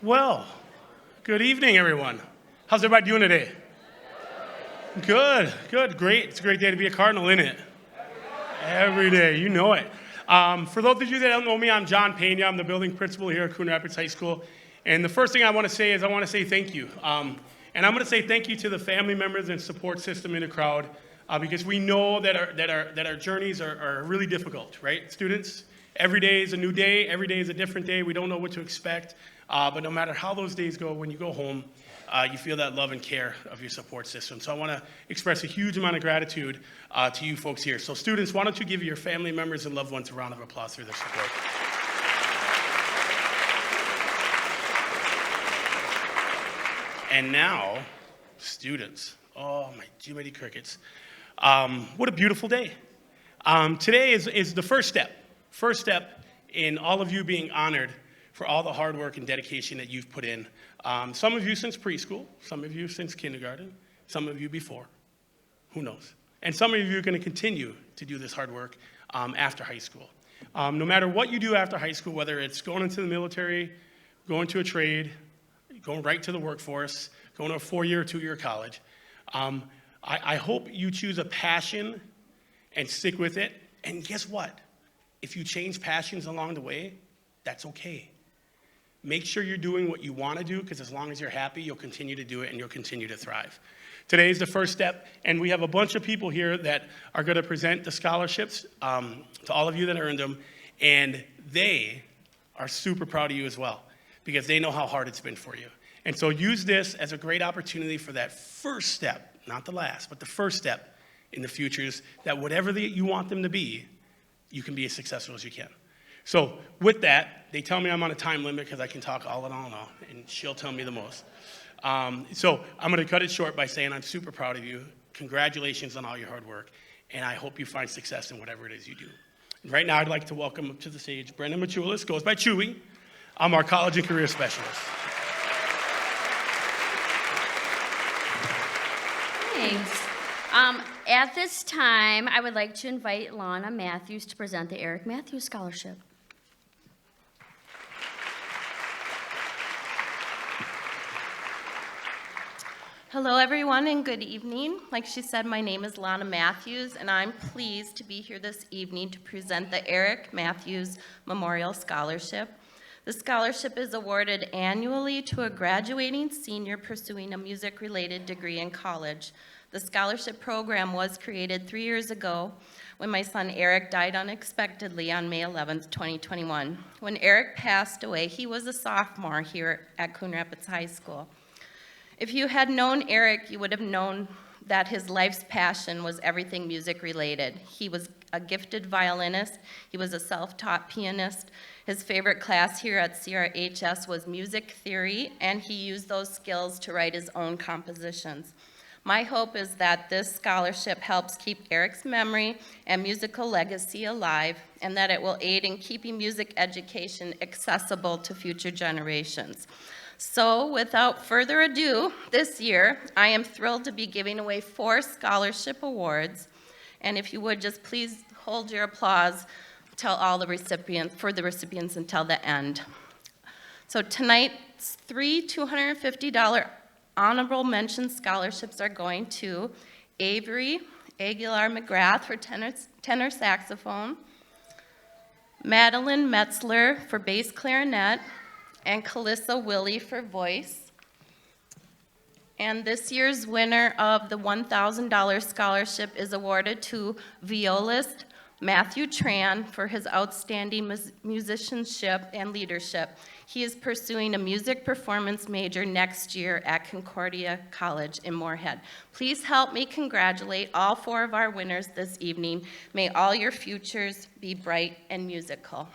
Well, good evening, everyone. How's everybody doing today? Good, good, great. It's a great day to be a Cardinal, isn't it? Every day, you know it. For those of you that don't know me, I'm John Pena. I'm the building principal here at Coon Rapids High School. And the first thing I want to say is I want to say thank you. And I'm going to say thank you to the family members and support system in the crowd because we know that our journeys are really difficult, right? Students, every day is a new day. Every day is a different day. We don't know what to expect. But no matter how those days go, when you go home, you feel that love and care of your support system. So I want to express a huge amount of gratitude to you folks here. So students, why don't you give your family members and loved ones a round of applause for their support. And now, students, oh my jiminy crickets. What a beautiful day. Today is the first step in all of you being honored for all the hard work and dedication that you've put in. Some of you since preschool, some of you since kindergarten, some of you before, who knows? And some of you are going to continue to do this hard work after high school. No matter what you do after high school, whether it's going into the military, going to a trade, going right to the workforce, going to a 4-year or 2-year college, I hope you choose a passion and stick with it. And guess what? If you change passions along the way, that's okay. Make sure you're doing what you want to do, because as long as you're happy, you'll continue to do it and you'll continue to thrive. Today is the first step, and we have a bunch of people here that are going to present the scholarships to all of you that earned them, and they are super proud of you as well, because they know how hard it's been for you. And so use this as a great opportunity for that first step, not the last, but the first step in the futures, that whatever you want them to be, you can be as successful as you can. So with that, they tell me I'm on a time limit because I can talk all in all now, and she'll tell me the most. So I'm going to cut it short by saying I'm super proud of you. Congratulations on all your hard work, and I hope you find success in whatever it is you do. And right now, I'd like to welcome up to the stage Brendan Machulis, goes by Chewy. I'm our college and career specialist. Thanks. At this time, I would like to invite Lana Matthews to present the Eric Matthews Scholarship. Hello, everyone, and good evening. Like she said, my name is Lana Matthews, and I'm pleased to be here this evening to present the Eric Matthews Memorial Scholarship. The scholarship is awarded annually to a graduating senior pursuing a music-related degree in college. The scholarship program was created 3 years ago when my son Eric died unexpectedly on May 11th, 2021. When Eric passed away, he was a sophomore here at Coon Rapids High School. If you had known Eric, you would have known that his life's passion was everything music related. He was a gifted violinist. He was a self-taught pianist. His favorite class here at CRHS was music theory, and he used those skills to write his own compositions. My hope is that this scholarship helps keep Eric's memory and musical legacy alive, and that it will aid in keeping music education accessible to future generations. So, without further ado, this year, I am thrilled to be giving away 4 scholarship awards. And if you would just please hold your applause for the recipients until the end. So tonight's 3 $250 honorable mention scholarships are going to Avery Aguilar McGrath for tenor saxophone, Madeline Metzler for bass clarinet, and Calissa Willie for voice. And this year's winner of the $1,000 scholarship is awarded to violist Matthew Tran for his outstanding musicianship and leadership. He is pursuing a music performance major next year at Concordia College in Moorhead. Please help me congratulate all 4 of our winners this evening. May all your futures be bright and musical.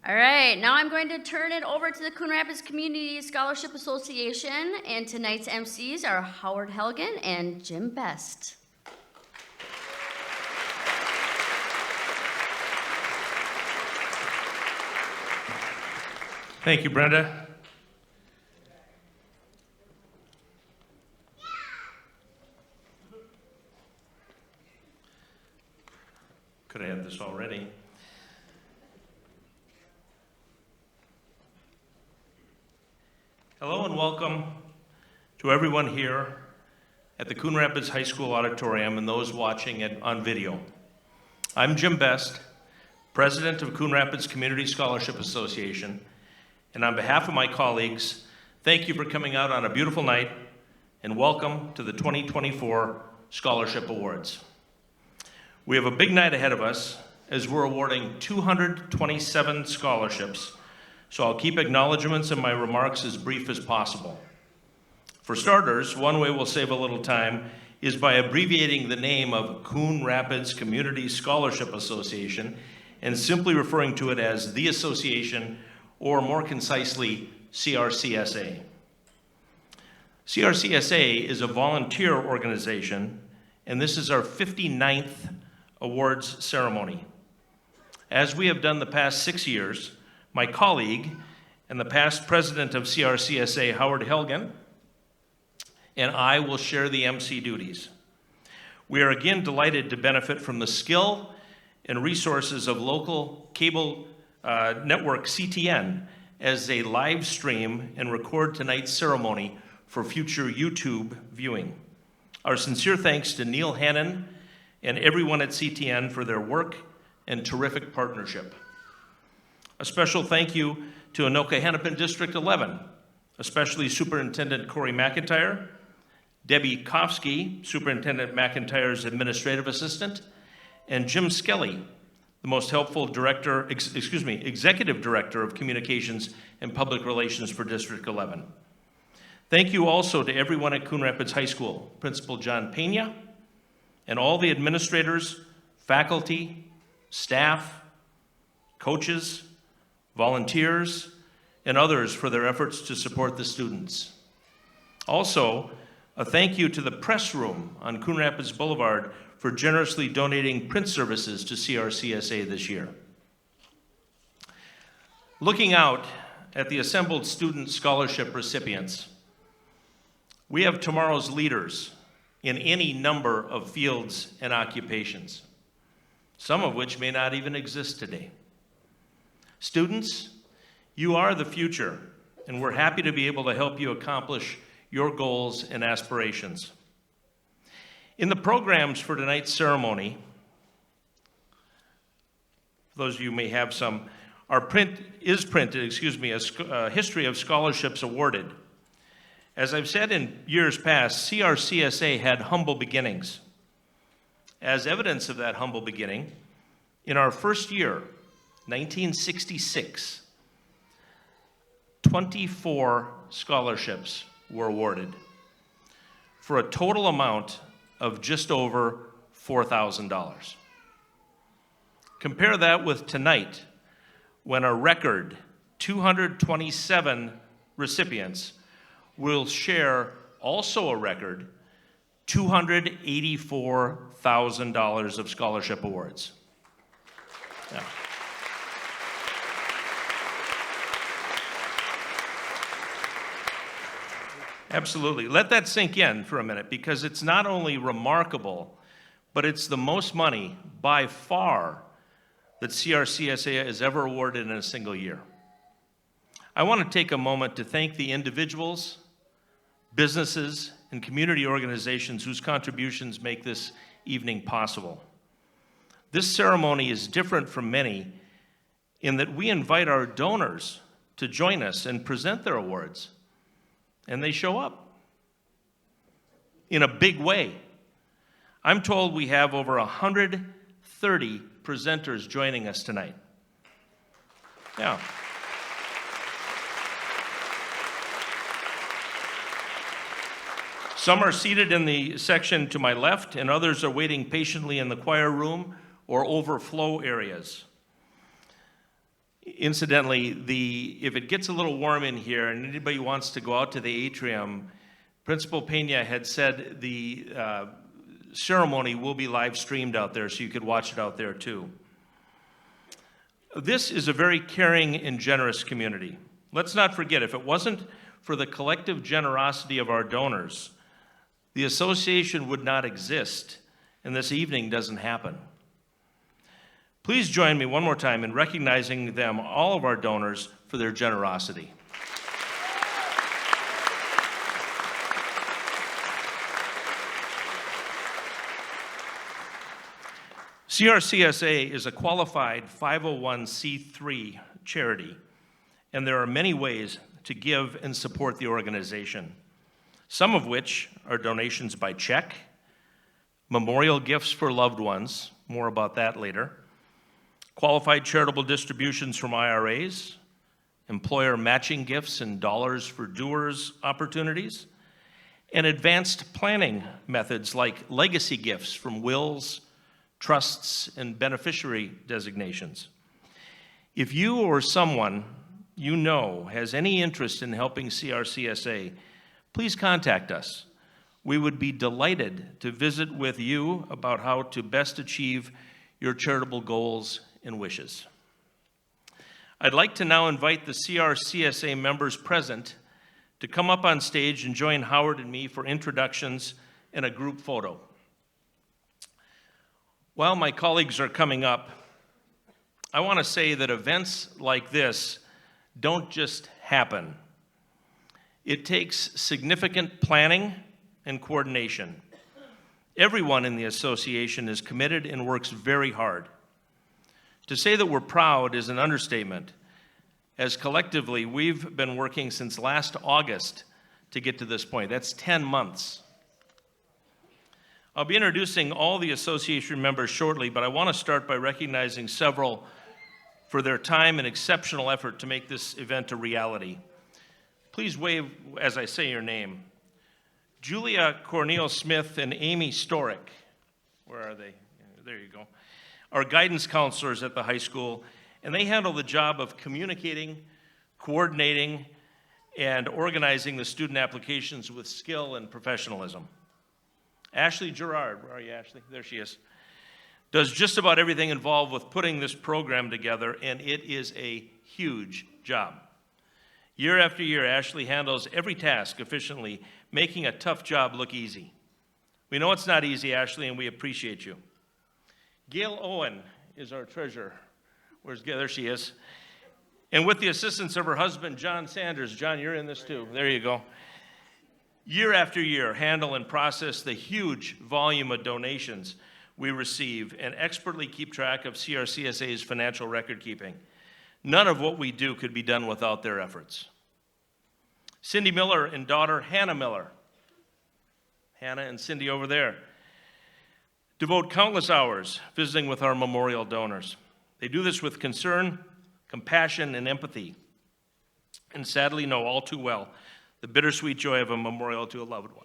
All right, now I'm going to turn it over to the Coon Rapids Community Scholarship Association, and tonight's MCs are Howard Helgen and Jim Best. Thank you, Brenda. Could I have this already? Hello and welcome to everyone here at the Coon Rapids High School Auditorium and those watching it on video. I'm Jim Best, President of Coon Rapids Community Scholarship Association, and on behalf of my colleagues, thank you for coming out on a beautiful night and welcome to the 2024 Scholarship Awards. We have a big night ahead of us as we're awarding 227 scholarships, so I'll keep acknowledgments in my remarks as brief as possible. For starters, one way we'll save a little time is by abbreviating the name of Coon Rapids Community Scholarship Association and simply referring to it as the Association, or more concisely, CRCSA. CRCSA is a volunteer organization, and this is our 59th awards ceremony. As we have done the past 6 years, my colleague and the past president of CRCSA, Howard Helgen, and I will share the MC duties. We are again delighted to benefit from the skill and resources of local cable network CTN as they live stream and record tonight's ceremony for future YouTube viewing. Our sincere thanks to Neil Hannon and everyone at CTN for their work and terrific partnership. A special thank you to Anoka Hennepin District 11, especially Superintendent Corey McIntyre, Debbie Kofsky, Superintendent McIntyre's administrative assistant, and Jim Skelly, the most helpful executive director of communications and public relations for District 11. Thank you also to everyone at Coon Rapids High School, Principal John Pena, and all the administrators, faculty, staff, coaches, volunteers, and others for their efforts to support the students. Also, a thank you to the press room on Coon Rapids Boulevard for generously donating print services to CRCSA this year. Looking out at the assembled student scholarship recipients, we have tomorrow's leaders in any number of fields and occupations, some of which may not even exist today. Students, you are the future, and we're happy to be able to help you accomplish your goals and aspirations. In the programs for tonight's ceremony, for those of you who may have some, a history of scholarships awarded. As I've said in years past, CRCSA had humble beginnings. As evidence of that humble beginning, in our first year, 1966, 24 scholarships were awarded for a total amount of just over $4,000. Compare that with tonight, when a record 227 recipients will share also a record $284,000 of scholarship awards. Yeah. Absolutely. Let that sink in for a minute, because it's not only remarkable, but it's the most money by far that CRCSA has ever awarded in a single year. I want to take a moment to thank the individuals, businesses, and community organizations whose contributions make this evening possible. This ceremony is different from many in that we invite our donors to join us and present their awards. And they show up in a big way. I'm told we have over 130 presenters joining us tonight. Yeah. Some are seated in the section to my left, and others are waiting patiently in the choir room or overflow areas. Incidentally, if it gets a little warm in here and anybody wants to go out to the atrium, Principal Pena had said the ceremony will be live streamed out there, so you could watch it out there too. This is a very caring and generous community. Let's not forget, if it wasn't for the collective generosity of our donors, the association would not exist, and this evening doesn't happen. Please join me one more time in recognizing them, all of our donors, for their generosity. CRCSA is a qualified 501c3 charity, and there are many ways to give and support the organization, some of which are donations by check, memorial gifts for loved ones, more about that later, qualified charitable distributions from IRAs, employer matching gifts and dollars for doers opportunities, and advanced planning methods like legacy gifts from wills, trusts, and beneficiary designations. If you or someone you know has any interest in helping CRCSA, please contact us. We would be delighted to visit with you about how to best achieve your charitable goals and wishes. I'd like to now invite the CRCSA members present to come up on stage and join Howard and me for introductions and a group photo. While my colleagues are coming up, I want to say that events like this don't just happen. It takes significant planning and coordination. Everyone in the association is committed and works very hard. To say that we're proud is an understatement, as collectively we've been working since last August to get to this point. That's 10 months. I'll be introducing all the association members shortly, but I want to start by recognizing several for their time and exceptional effort to make this event a reality. Please wave as I say your name. Julia Cornel Smith and Amy Storick, where are they? There you go, are guidance counselors at the high school, and they handle the job of communicating, coordinating, and organizing the student applications with skill and professionalism. Ashley Gerard, where are you, Ashley? There she is. Does just about everything involved with putting this program together, and it is a huge job. Year after year, Ashley handles every task efficiently, making a tough job look easy. We know it's not easy, Ashley, and we appreciate you. Gail Owen is our treasurer. Where's Gail? There she is. And with the assistance of her husband, John Sanders. John, you're in this too. There you go. Year after year, handle and process the huge volume of donations we receive and expertly keep track of CRCSA's financial record keeping. None of what we do could be done without their efforts. Cindy Miller and daughter Hannah Miller, Hannah and Cindy over there, devote countless hours visiting with our memorial donors. They do this with concern, compassion, and empathy, and sadly know all too well the bittersweet joy of a memorial to a loved one.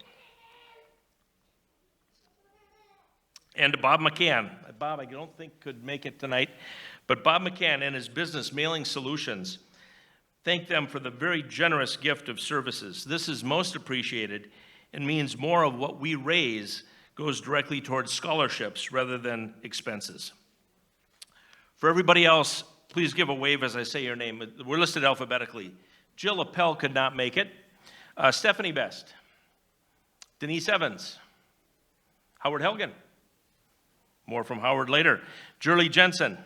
And to Bob McCann. Bob, I don't think could make it tonight, but Bob McCann and his business Mailing Solutions, thank them for the very generous gift of services. This is most appreciated and means more of what we raise goes directly towards scholarships rather than expenses. For everybody else, please give a wave as I say your name. We're listed alphabetically. Jill Appel could not make it. Stephanie Best, Denise Evans, Howard Helgen, more from Howard later, Jurley Jensen,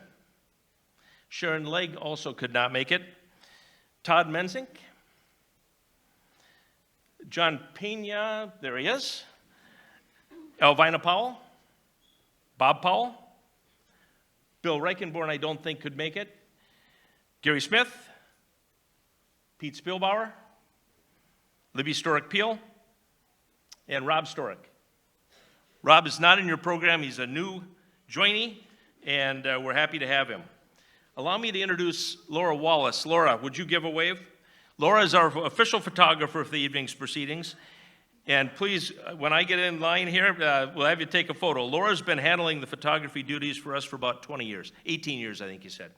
Sharon Legg also could not make it, Todd Menzink, John Pena, there he is, Elvina Powell, Bob Powell, Bill Reichenborn I don't think could make it, Gary Smith, Pete Spielbauer, Libby Storick-Peel, and Rob Storick. Rob is not in your program. He's a new joinee, and we're happy to have him. Allow me to introduce Laura Wallace. Laura, would you give a wave? Laura is our official photographer for the evening's proceedings. And please, when I get in line here, we'll have you take a photo. Laura's been handling the photography duties for us for about 20 years, 18 years, I think you said.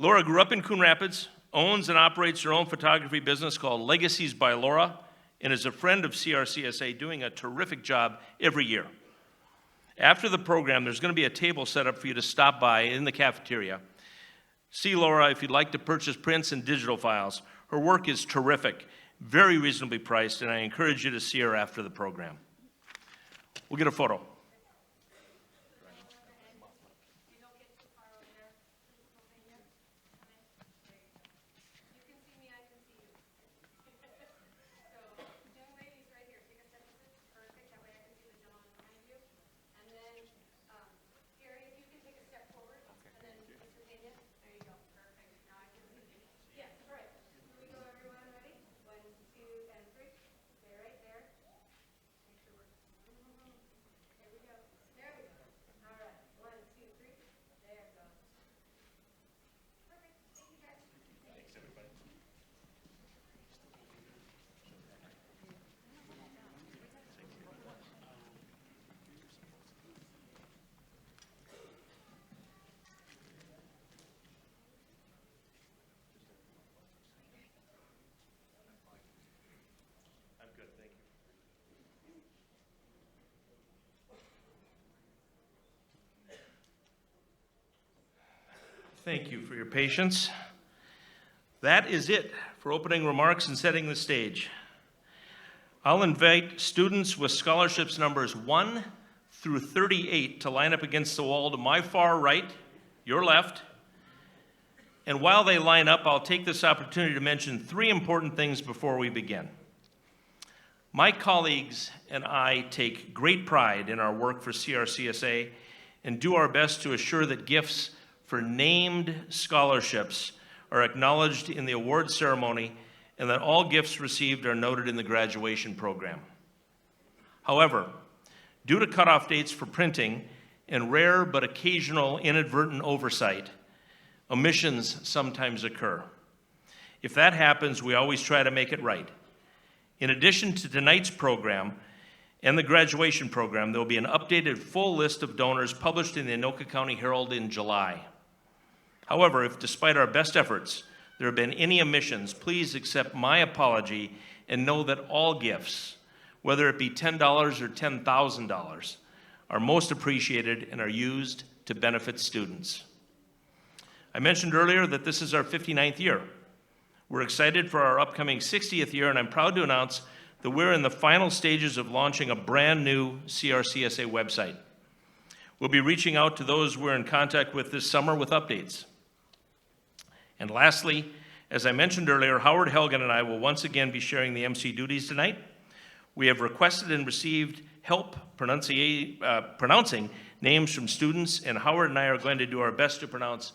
Laura grew up in Coon Rapids, owns and operates her own photography business called Legacies by Laura, and is a friend of CRCSA, doing a terrific job every year. After the program, there's going to be a table set up for you to stop by in the cafeteria. See Laura if you'd like to purchase prints and digital files. Her work is terrific, very reasonably priced, and I encourage you to see her after the program. We'll get a photo. Thank you for your patience. That is it for opening remarks and setting the stage. I'll invite students with scholarships numbers 1 through 38 to line up against the wall to my far right, your left. And while they line up, I'll take this opportunity to mention 3 important things before we begin. My colleagues and I take great pride in our work for CRCSA and do our best to assure that gifts for named scholarships are acknowledged in the award ceremony and that all gifts received are noted in the graduation program. However, due to cutoff dates for printing and rare but occasional inadvertent oversight, omissions sometimes occur. If that happens, we always try to make it right. In addition to tonight's program and the graduation program, there will be an updated full list of donors published in the Anoka County Herald in July. However, if despite our best efforts there have been any omissions, please accept my apology and know that all gifts, whether it be $10 or $10,000, are most appreciated and are used to benefit students. I mentioned earlier that this is our 59th year. We're excited for our upcoming 60th year, and I'm proud to announce that we're in the final stages of launching a brand new CRCSA website. We'll be reaching out to those we're in contact with this summer with updates. And lastly, as I mentioned earlier, Howard Helgen and I will once again be sharing the MC duties tonight. We have requested and received help pronouncing names from students, and Howard and I are going to do our best to pronounce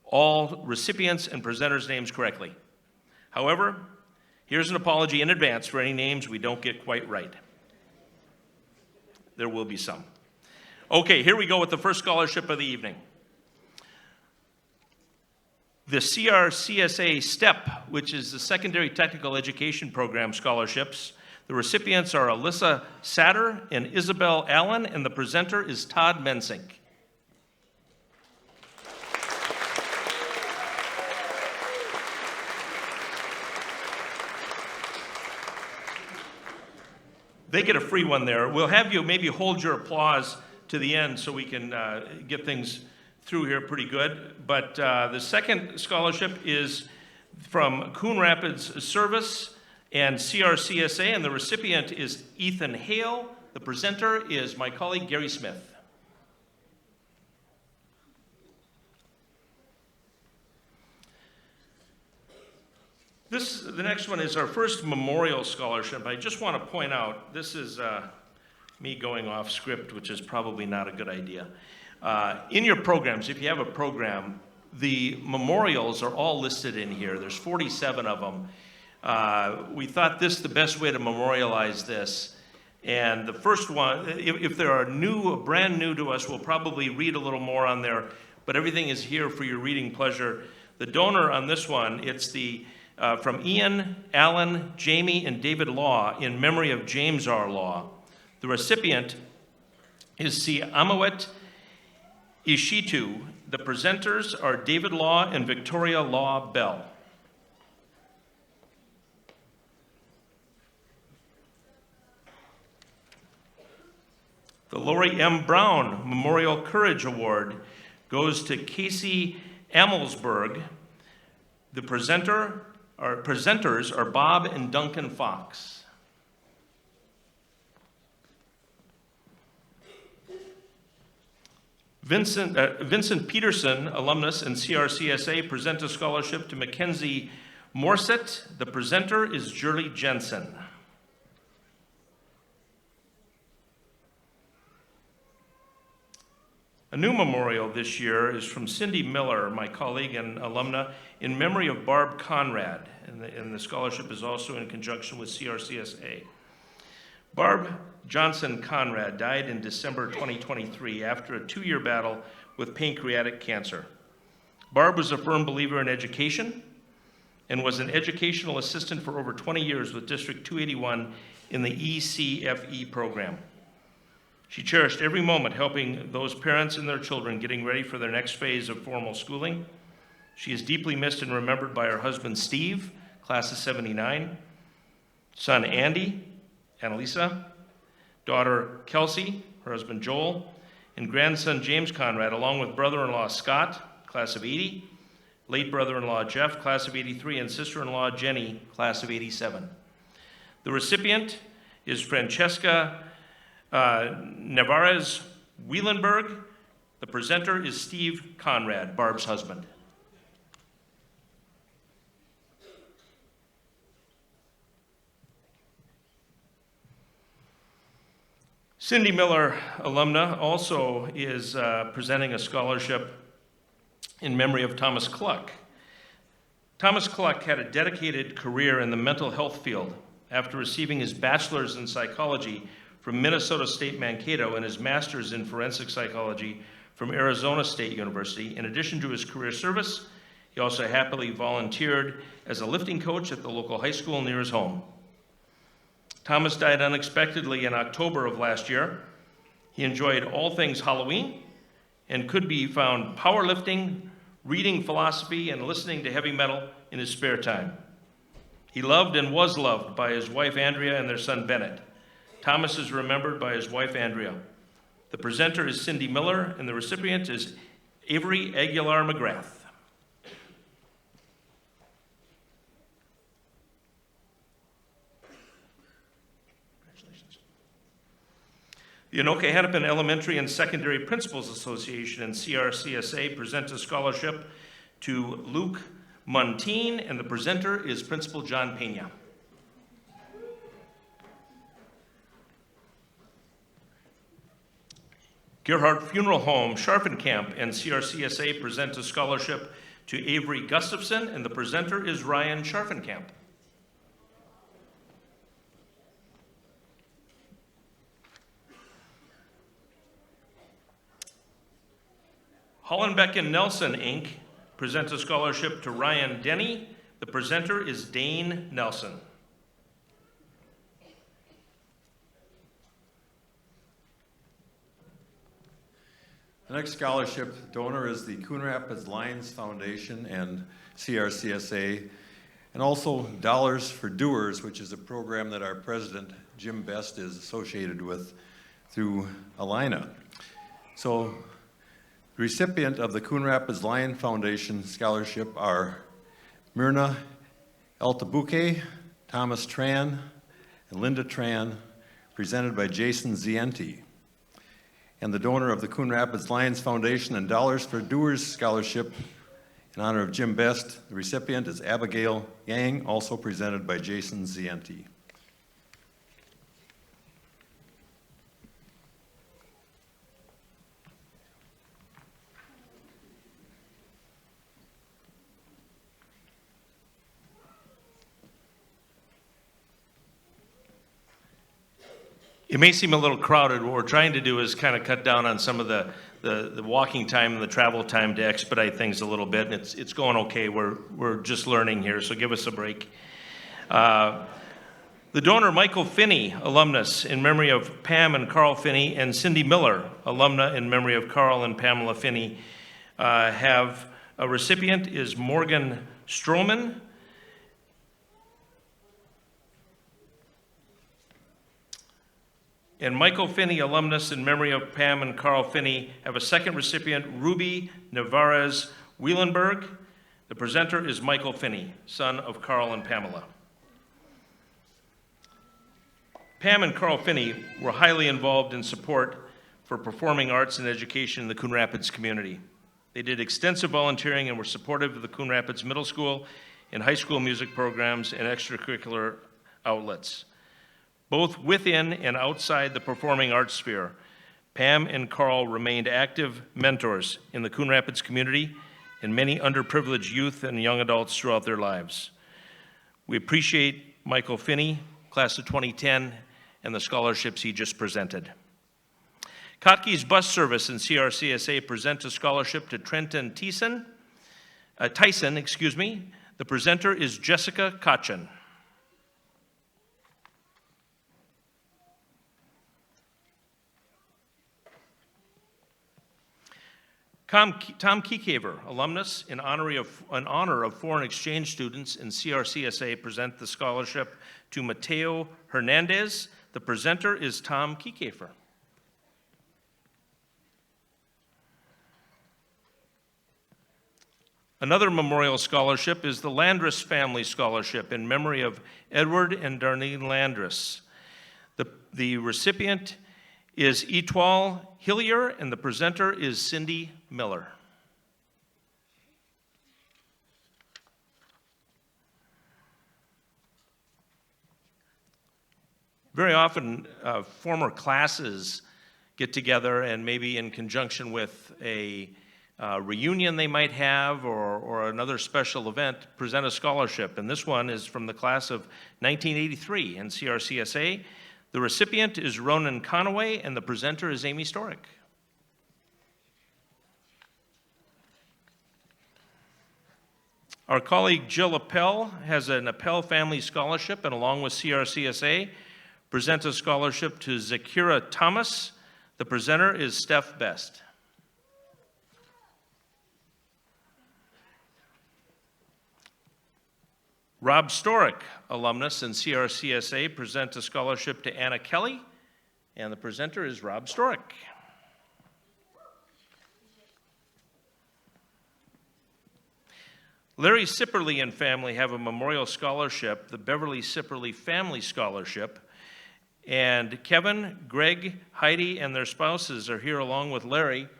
all recipients and presenters' names correctly. However, here's an apology in advance for any names we don't get quite right. There will be some. Okay, here we go with the first scholarship of the evening. The CRCSA STEP, which is the Secondary Technical Education Program scholarships. The recipients are Alyssa Satter and Isabel Allen, and the presenter is Todd Mensink. They get a free one there. We'll have you maybe hold your applause to the end so we can get things through here pretty good. But the second scholarship is from Coon Rapids Service and CRCSA, and the recipient is Ethan Hale. The presenter is my colleague Gary Smith. The next one is our first memorial scholarship. I just want to point out, this is me going off script, which is probably not a good idea. In your programs, if you have a program, the memorials are all listed in here. There's 47 of them. We thought this the best way to memorialize this. And the first one, if there are brand new to us, we'll probably read a little more on there, but everything is here for your reading pleasure. The donor on this one, it's from Ian, Alan, Jamie, and David Law in memory of James R. Law. The recipient is C. Amawet Ishitu. The presenters are David Law and Victoria Law Bell. The Lori M. Brown Memorial Courage Award goes to Casey Amelsberg. The presenters are Bob and Duncan Fox. Vincent Peterson, alumnus and CRCSA, present a scholarship to Mackenzie Morset. The presenter is Jurley Jensen. A new memorial this year is from Cindy Miller, my colleague and alumna, in memory of Barb Conrad, and the scholarship is also in conjunction with CRCSA. Barb Johnson Conrad died in December 2023 after a 2-year battle with pancreatic cancer. Barb was a firm believer in education and was an educational assistant for over 20 years with District 281 in the ECFE program. She cherished every moment helping those parents and their children getting ready for their next phase of formal schooling. She is deeply missed and remembered by her husband, Steve, class of '79, son, Andy, Annalisa, daughter, Kelsey, her husband, Joel, and grandson, James Conrad, along with brother-in-law, Scott, class of '80, late brother-in-law, Jeff, class of '83, and sister-in-law, Jenny, class of '87. The recipient is Francesca Navarez Wielenberg. The presenter is Steve Conrad, Barb's husband. Cindy Miller, alumna, also is presenting a scholarship in memory of Thomas Cluck. Thomas Cluck had a dedicated career in the mental health field after receiving his bachelor's in psychology from Minnesota State Mankato and his master's in forensic psychology from Arizona State University. In addition to his career service, he also happily volunteered as a lifting coach at the local high school near his home. Thomas died unexpectedly in October of last year. He enjoyed all things Halloween and could be found powerlifting, reading philosophy, and listening to heavy metal in his spare time. He loved and was loved by his wife Andrea and their son Bennett. Thomas is remembered by his wife Andrea. The presenter is Cindy Miller, and the recipient is Avery Aguilar McGrath. The Anoka Hennepin Elementary and Secondary Principals Association and CRCSA present a scholarship to Luke Montine, and the presenter is Principal John Pena. Gerhardt Funeral Home, Scharfenkamp, and CRCSA present a scholarship to Avery Gustafson, and the presenter is Ryan Scharfenkamp. Hollenbeck and Nelson, Inc. presents a scholarship to Ryan Denny. The presenter is Dane Nelson. The next scholarship donor is the Coon Rapids Lions Foundation and CRCSA, and also Dollars for Doers, which is a program that our president, Jim Best, is associated with through Alina. So the recipient of the Coon Rapids Lion Foundation Scholarship are Myrna Altabuque, Thomas Tran, and Linda Tran, presented by Jason Zienti. And the donor of the Coon Rapids Lions Foundation and Dollars for Doers Scholarship in honor of Jim Best, the recipient is Abigail Yang, also presented by Jason Zienti. It may seem a little crowded. What we're trying to do is kind of cut down on some of the walking time and the travel time to expedite things a little bit. And it's going okay. We're just learning here, so give us a break. The donor, Michael Finney, alumnus, in memory of Pam and Carl Finney, and Cindy Miller, alumna, in memory of Carl and Pamela Finney, have a recipient is Morgan Stroman. And Michael Finney, alumnus, in memory of Pam and Carl Finney, have a second recipient, Ruby Navarez Wielenberg. The presenter is Michael Finney, son of Carl and Pamela. Pam and Carl Finney were highly involved in support for performing arts and education in the Coon Rapids community. They did extensive volunteering and were supportive of the Coon Rapids Middle School and high school music programs and extracurricular outlets. Both within and outside the performing arts sphere, Pam and Carl remained active mentors in the Coon Rapids community and many underprivileged youth and young adults throughout their lives. We appreciate Michael Finney, class of 2010, and the scholarships he just presented. Kotke's Bus Service and CRCSA present a scholarship to Trenton Tyson. The presenter is Jessica Kotchen. Tom Kiekever, alumnus, in honor of foreign exchange students in CRCSA, present the scholarship to Mateo Hernandez. The presenter is Tom Kiekever. Another memorial scholarship is the Landris Family Scholarship in memory of Edward and Darlene Landris. The recipient is Etoile Hillier, and the presenter is Cindy Miller. Very often, former classes get together and maybe in conjunction with a reunion they might have or another special event, present a scholarship. And this one is from the class of 1983 in CRCSA. The recipient is Ronan Conaway, and the presenter is Amy Storick. Our colleague Jill Appel has an Appel Family Scholarship, and along with CRCSA, presents a scholarship to Zakira Thomas. The presenter is Steph Best. Rob Storick, alumnus and CRCSA, presents a scholarship to Anna Kelly, and the presenter is Rob Storick. Larry Sipperly and family have a memorial scholarship, the Beverly Sipperly Family Scholarship, and Kevin, Greg, Heidi, and their spouses are here along with Larry.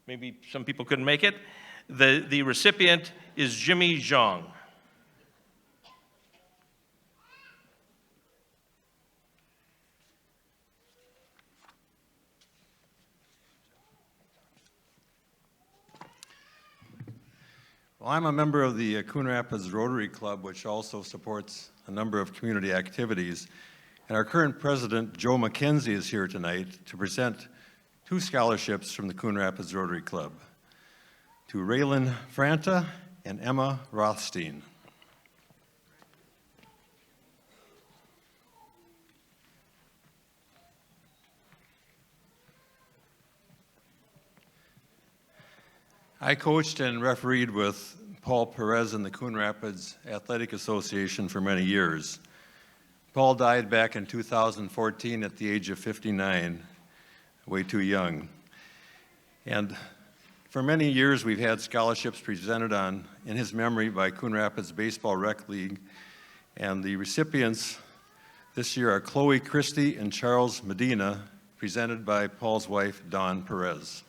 Maybe some people couldn't make it. The recipient is Jimmy Zhang. Well, I'm a member of the Coon Rapids Rotary Club, which also supports a number of community activities. And our current president, Joe McKenzie, is here tonight to present 2 scholarships from the Coon Rapids Rotary Club to Raylan Franta and Emma Rothstein. I coached and refereed with Paul Perez in the Coon Rapids Athletic Association for many years. Paul died back in 2014 at the age of 59, way too young. And for many years, we've had scholarships presented in his memory by Coon Rapids Baseball Rec League. And the recipients this year are Chloe Christie and Charles Medina, presented by Paul's wife, Dawn Perez.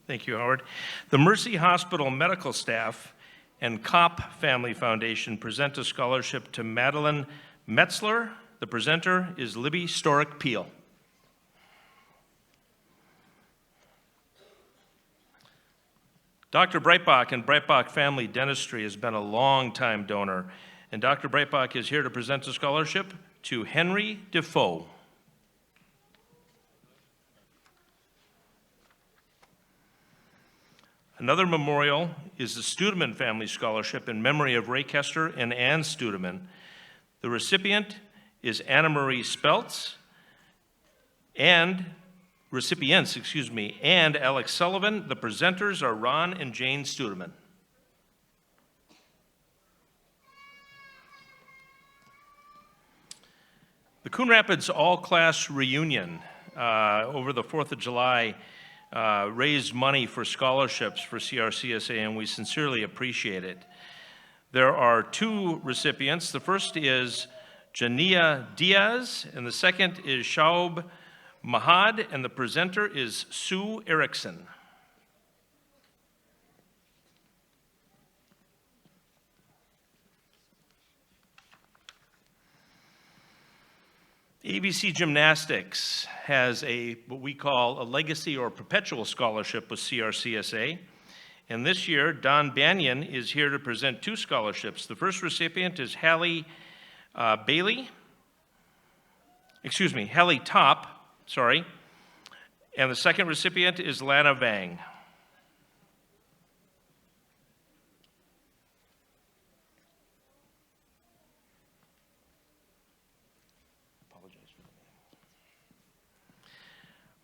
Thank you, Howard. The Mercy Hospital medical staff and Kopp Family Foundation present a scholarship to Madeline Metzler. The presenter is Libby Storick-Peel. Dr. Breitbach and Breitbach Family Dentistry has been a long-time donor, and Dr. Breitbach is here to present a scholarship to Henry Defoe. Another memorial is the Studeman Family Scholarship in memory of Ray Kester and Ann Studeman. The recipient is Anna Marie Speltz, and Alex Sullivan. The presenters are Ron and Jane Studeman. The Coon Rapids All-Class Reunion over the 4th of July raised money for scholarships for CRCSA, and we sincerely appreciate it. There are 2 recipients. The first is Jania Diaz, and the second is Shaub Mahad, and the presenter is Sue Erickson. ABC Gymnastics has what we call a legacy or perpetual scholarship with CRCSA. And this year, Don Banyan is here to present 2 scholarships. The first recipient is Hallie Top, and the second recipient is Lana Vang.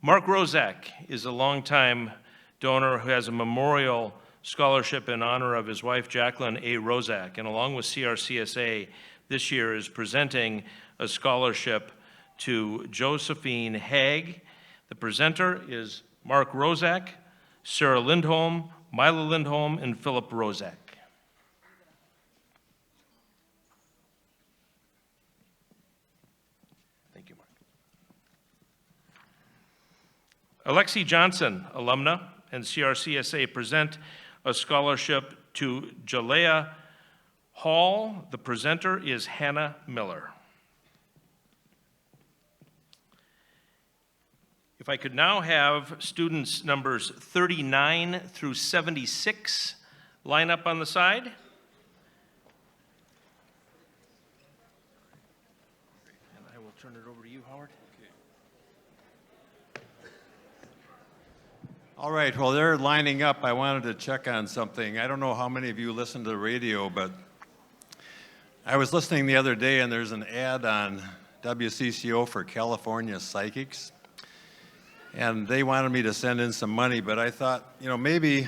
Mark Rozak is a longtime donor who has a memorial scholarship in honor of his wife, Jacqueline A. Rozak, and along with CRCSA, this year is presenting a scholarship to Josephine Haig. The presenter is Mark Rozak, Sarah Lindholm, Mila Lindholm, and Philip Rozak. Thank you, Mark. Alexi Johnson, alumna, and CRCSA present a scholarship to Jalea Hall. The presenter is Hannah Miller. If I could now have students numbers 39 through 76 line up on the side. And I will turn it over to you, Howard. All right, well, they're lining up. I wanted to check on something. I don't know how many of you listen to the radio, but I was listening the other day, and there's an ad on WCCO for California Psychics. And they wanted me to send in some money, but I thought, maybe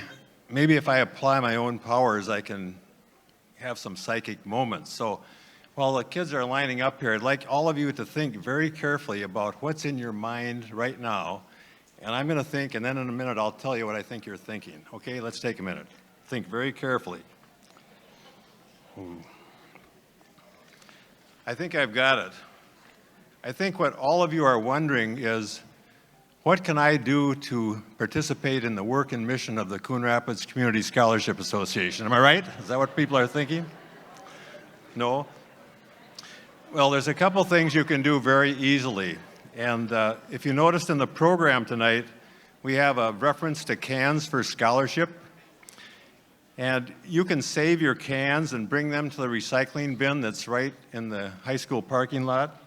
if I apply my own powers, I can have some psychic moments. So while the kids are lining up here, I'd like all of you to think very carefully about what's in your mind right now. And I'm going to think, and then in a minute I'll tell you what I think you're thinking. Okay, let's take a minute. Think very carefully. Ooh. I think I've got it. I think what all of you are wondering is, what can I do to participate in the work and mission of the Coon Rapids Community Scholarship Association? Am I right? Is that what people are thinking? No? Well, there's a couple things you can do very easily. And if you noticed in the program tonight, we have a reference to cans for scholarship. And you can save your cans and bring them to the recycling bin that's right in the high school parking lot.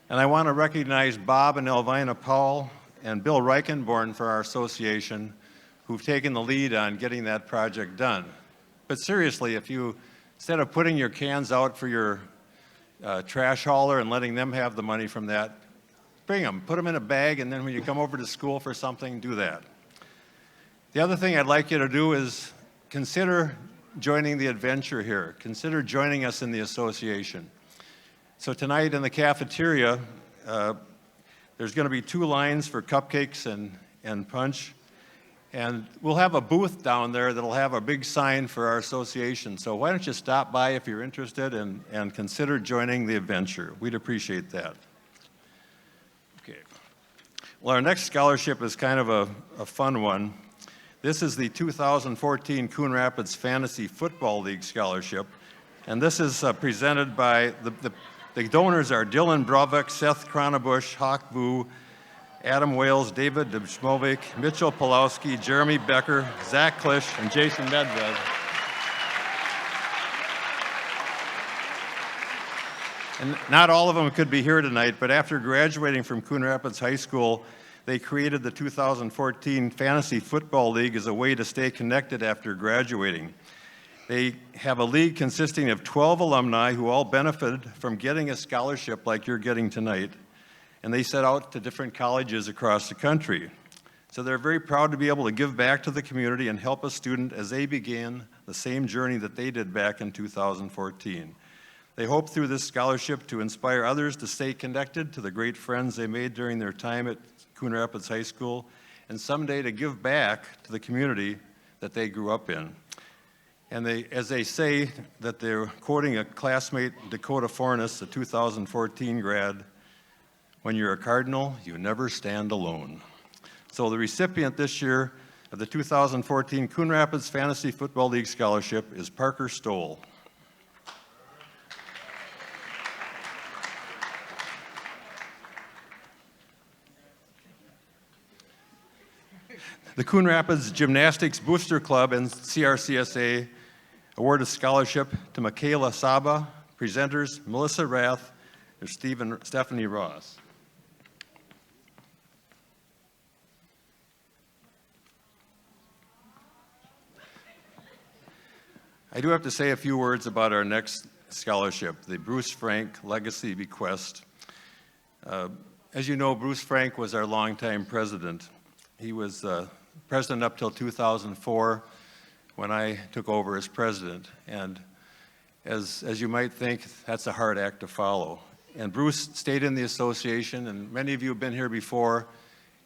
And I want to recognize Bob and Elvina Powell and Bill Reichenborn for our association, who've taken the lead on getting that project done. But seriously, if you, instead of putting your cans out for your trash hauler and letting them have the money from that, bring them, put them in a bag, and then when you come over to school for something, do that. The other thing I'd like you to do is consider joining the adventure here. Consider joining us in the association. So tonight in the cafeteria, there's going to be 2 lines for cupcakes and punch. And we'll have a booth down there that'll have a big sign for our association. So why don't you stop by if you're interested and consider joining the adventure. We'd appreciate that. Okay. Well, our next scholarship is kind of a fun one. This is the 2014 Coon Rapids Fantasy Football League Scholarship. And this is presented by the donors are Dylan Brovik, Seth Cronabush, Hawk Vu, Adam Wales, David Dubschmovic, Mitchell Pulowski, Jeremy Becker, Zach Klisch, and Jason Medved. And not all of them could be here tonight, but after graduating from Coon Rapids High School, they created the 2014 Fantasy Football League as a way to stay connected after graduating. They have a league consisting of 12 alumni who all benefited from getting a scholarship like you're getting tonight, and they set out to different colleges across the country. So they're very proud to be able to give back to the community and help a student as they began the same journey that they did back in 2014. They hope through this scholarship to inspire others to stay connected to the great friends they made during their time at Coon Rapids High School, and someday to give back to the community that they grew up in. And as they say, that they're quoting a classmate, Dakota Fornes, a 2014 grad, "When you're a Cardinal, you never stand alone." So the recipient this year of the 2014 Coon Rapids Fantasy Football League Scholarship is Parker Stoll. The Coon Rapids Gymnastics Booster Club and CRCSA award a scholarship to Michaela Saba, presenters Melissa Rath and Stephanie Ross. I do have to say a few words about our next scholarship, the Bruce Frank Legacy Bequest. As you know, Bruce Frank was our longtime president. He was president up till 2004 when I took over as president. And as you might think, that's a hard act to follow. And Bruce stayed in the association, and many of you have been here before,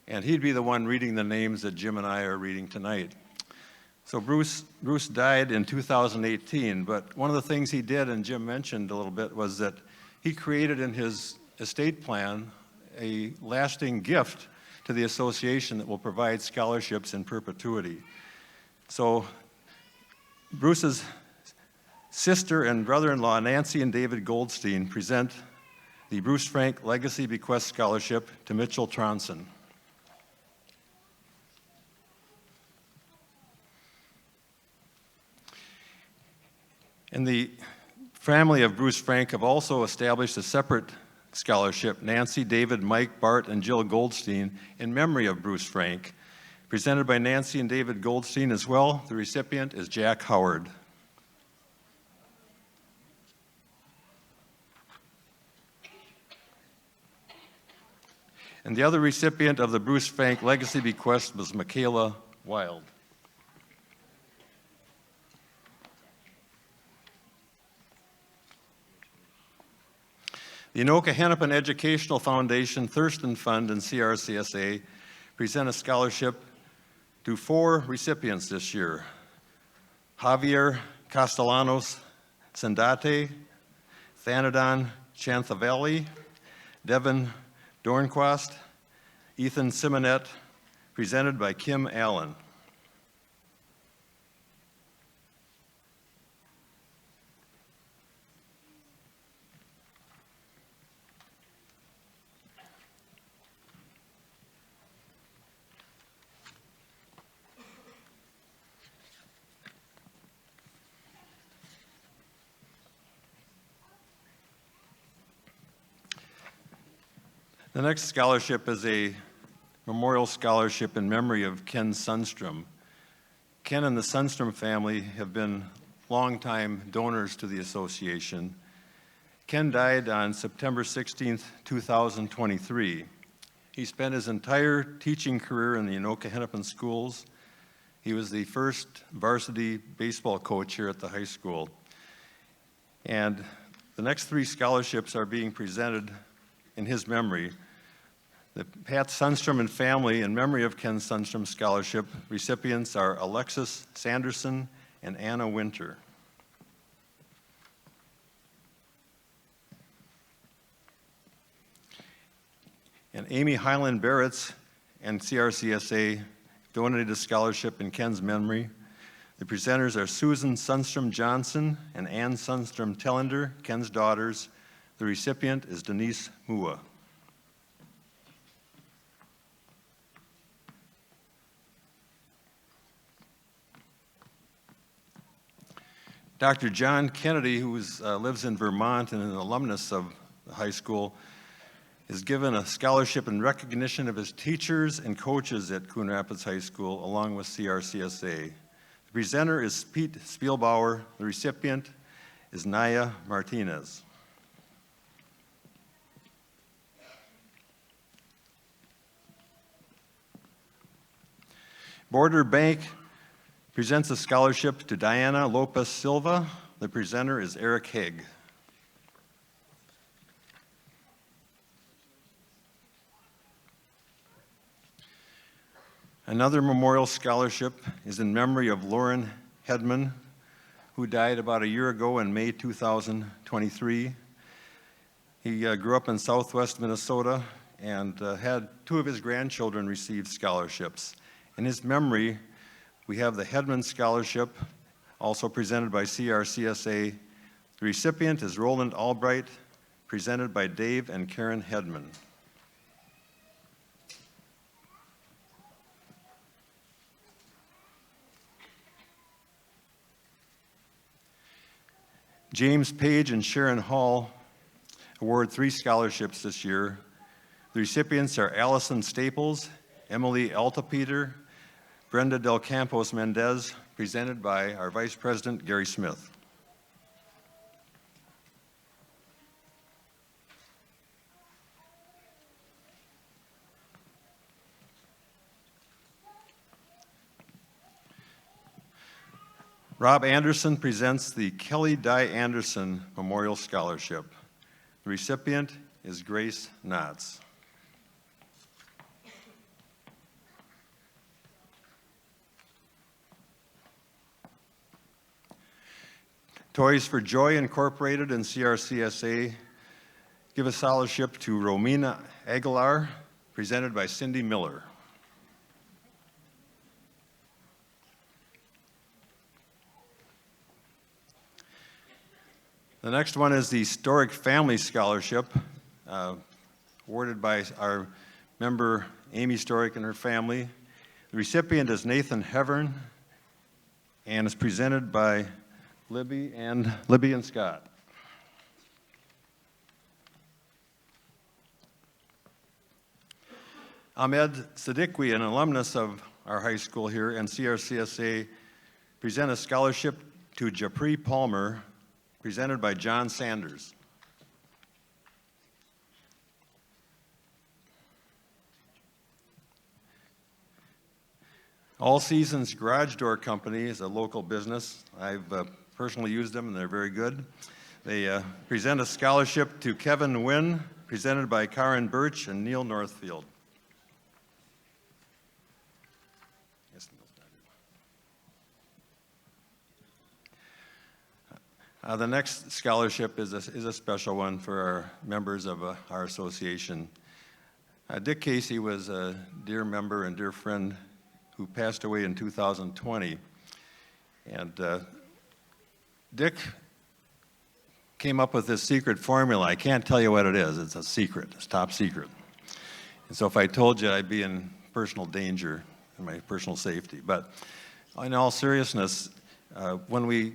and he'd be the one reading the names that Jim and I are reading tonight. So Bruce died in 2018, but one of the things he did, and Jim mentioned a little bit, was that he created in his estate plan a lasting gift to the association that will provide scholarships in perpetuity. So Bruce's sister and brother-in-law, Nancy and David Goldstein, present the Bruce Frank Legacy Bequest Scholarship to Mitchell Tronson. And the family of Bruce Frank have also established a separate scholarship, Nancy, David, Mike, Bart, and Jill Goldstein, in memory of Bruce Frank, presented by Nancy and David Goldstein as well. The recipient is Jack Howard. And the other recipient of the Bruce Frank Legacy Bequest was Michaela Wild. The Anoka Hennepin Educational Foundation, Thurston Fund, and CRCSA present a scholarship to 4 recipients this year: Javier Castellanos Sandate, Thanadon Chanthavelli, Devin Dornquist, Ethan Simonet, presented by Kim Allen. The next scholarship is a memorial scholarship in memory of Ken Sundstrom. Ken and the Sundstrom family have been longtime donors to the association. Ken died on September 16th, 2023. He spent his entire teaching career in the Anoka Hennepin schools. He was the first varsity baseball coach here at the high school. And the next 3 scholarships are being presented in his memory. The Pat Sundstrom and family, in memory of Ken Sundstrom Scholarship, recipients are Alexis Sanderson and Anna Winter. And Amy Highland Barretts and CRCSA donated a scholarship in Ken's memory. The presenters are Susan Sundstrom Johnson and Ann Sundstrom Tellender, Ken's daughters. The recipient is Denise Mua. Dr. John Kennedy, who lives in Vermont and an alumnus of the high school, is given a scholarship in recognition of his teachers and coaches at Coon Rapids High School, along with CRCSA. The presenter is Pete Spielbauer. The recipient is Naya Martinez. Border Bank presents a scholarship to Diana Lopez Silva. The presenter is Eric Haig. Another memorial scholarship is in memory of Lauren Hedman, who died about a year ago in May 2023. He grew up in southwest Minnesota and had two of his grandchildren receive scholarships. In his memory, we have the Hedman Scholarship, also presented by CRCSA. The recipient is Roland Albright, presented by Dave and Karen Hedman. James Page and Sharon Hall award 3 scholarships this year. The recipients are Allison Staples, Emily Altapeter, Brenda Del Campos Mendez, presented by our Vice President, Gary Smith. Rob Anderson presents the Kelly Dye Anderson Memorial Scholarship. The recipient is Grace Knotts. Toys for Joy Incorporated and CRCSA give a scholarship to Romina Aguilar, presented by Cindy Miller. The next one is the Historic Family Scholarship, awarded by our member Amy Storick and her family. The recipient is Nathan Hevern and is presented by Libby and Scott. Ahmed Siddiqui, an alumnus of our high school here, and CRCSA present a scholarship to Japri Palmer, presented by John Sanders. All Seasons Garage Door Company is a local business. I've personally used them and they're very good. They present a scholarship to Kevin Nguyen, presented by Karen Birch and Neil Northfield. The next scholarship is a special one for our members of our association. Dick Casey was a dear member and dear friend who passed away in 2020. And Dick came up with this secret formula. I can't tell you what it is. It's a secret. It's top secret. And so if I told you, I'd be in personal danger and my personal safety. But in all seriousness, when we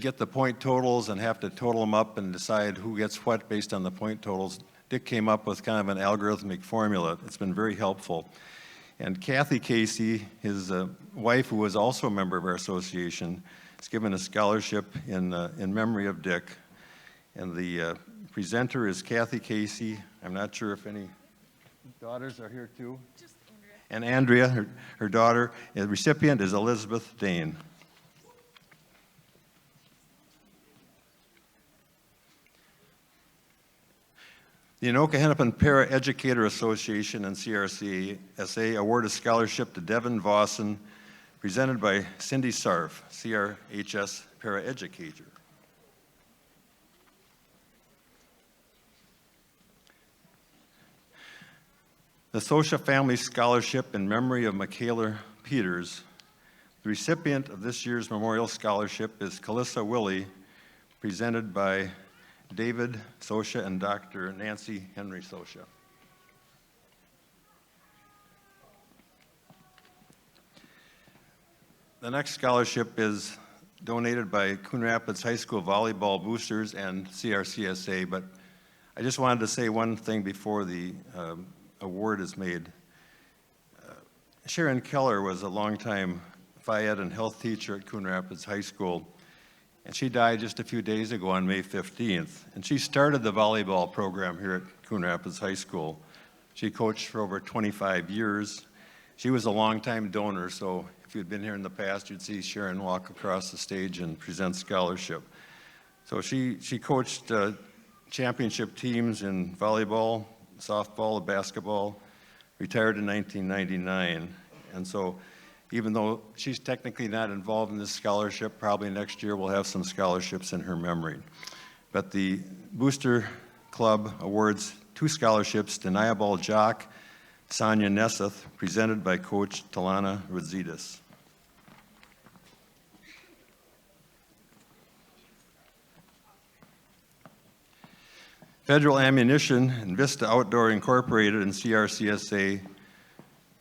get the point totals and have to total them up and decide who gets what based on the point totals, Dick came up with kind of an algorithmic formula. It's been very helpful. And Kathy Casey, his wife, who was also a member of our association, is given a scholarship in memory of Dick. And the presenter is Kathy Casey. I'm not sure if any daughters are here too. Just Andrea. And Andrea, her daughter. And the recipient is Elizabeth Dane. The Anoka Hennepin Para Educator Association and CRCSA award a scholarship to Devin Vossen, presented by Cindy Sarf, CRHS Para Educator. The Socia Family Scholarship in memory of Michaela Peters. The recipient of this year's Memorial Scholarship is Calissa Willie, presented by David Socia and Dr. Nancy Henry Socia. The next scholarship is donated by Coon Rapids High School Volleyball Boosters and CRCSA, but I just wanted to say one thing before the award is made. Sharon Keller was a longtime Phi Ed and health teacher at Coon Rapids High School. And she died just a few days ago on May 15th. And she started the volleyball program here at Coon Rapids High School. She coached for over 25 years. She was a longtime donor, so if you'd been here in the past, you'd see Sharon walk across the stage and present scholarship. So she coached championship teams in volleyball, softball, and basketball, retired in 1999. And so even though she's technically not involved in this scholarship, probably next year we'll have some scholarships in her memory. But the Booster Club awards 2 scholarships to Niabal Jock Sonia Nesseth, presented by Coach Talana Radzidis. Federal Ammunition and Vista Outdoor Incorporated and CRCSA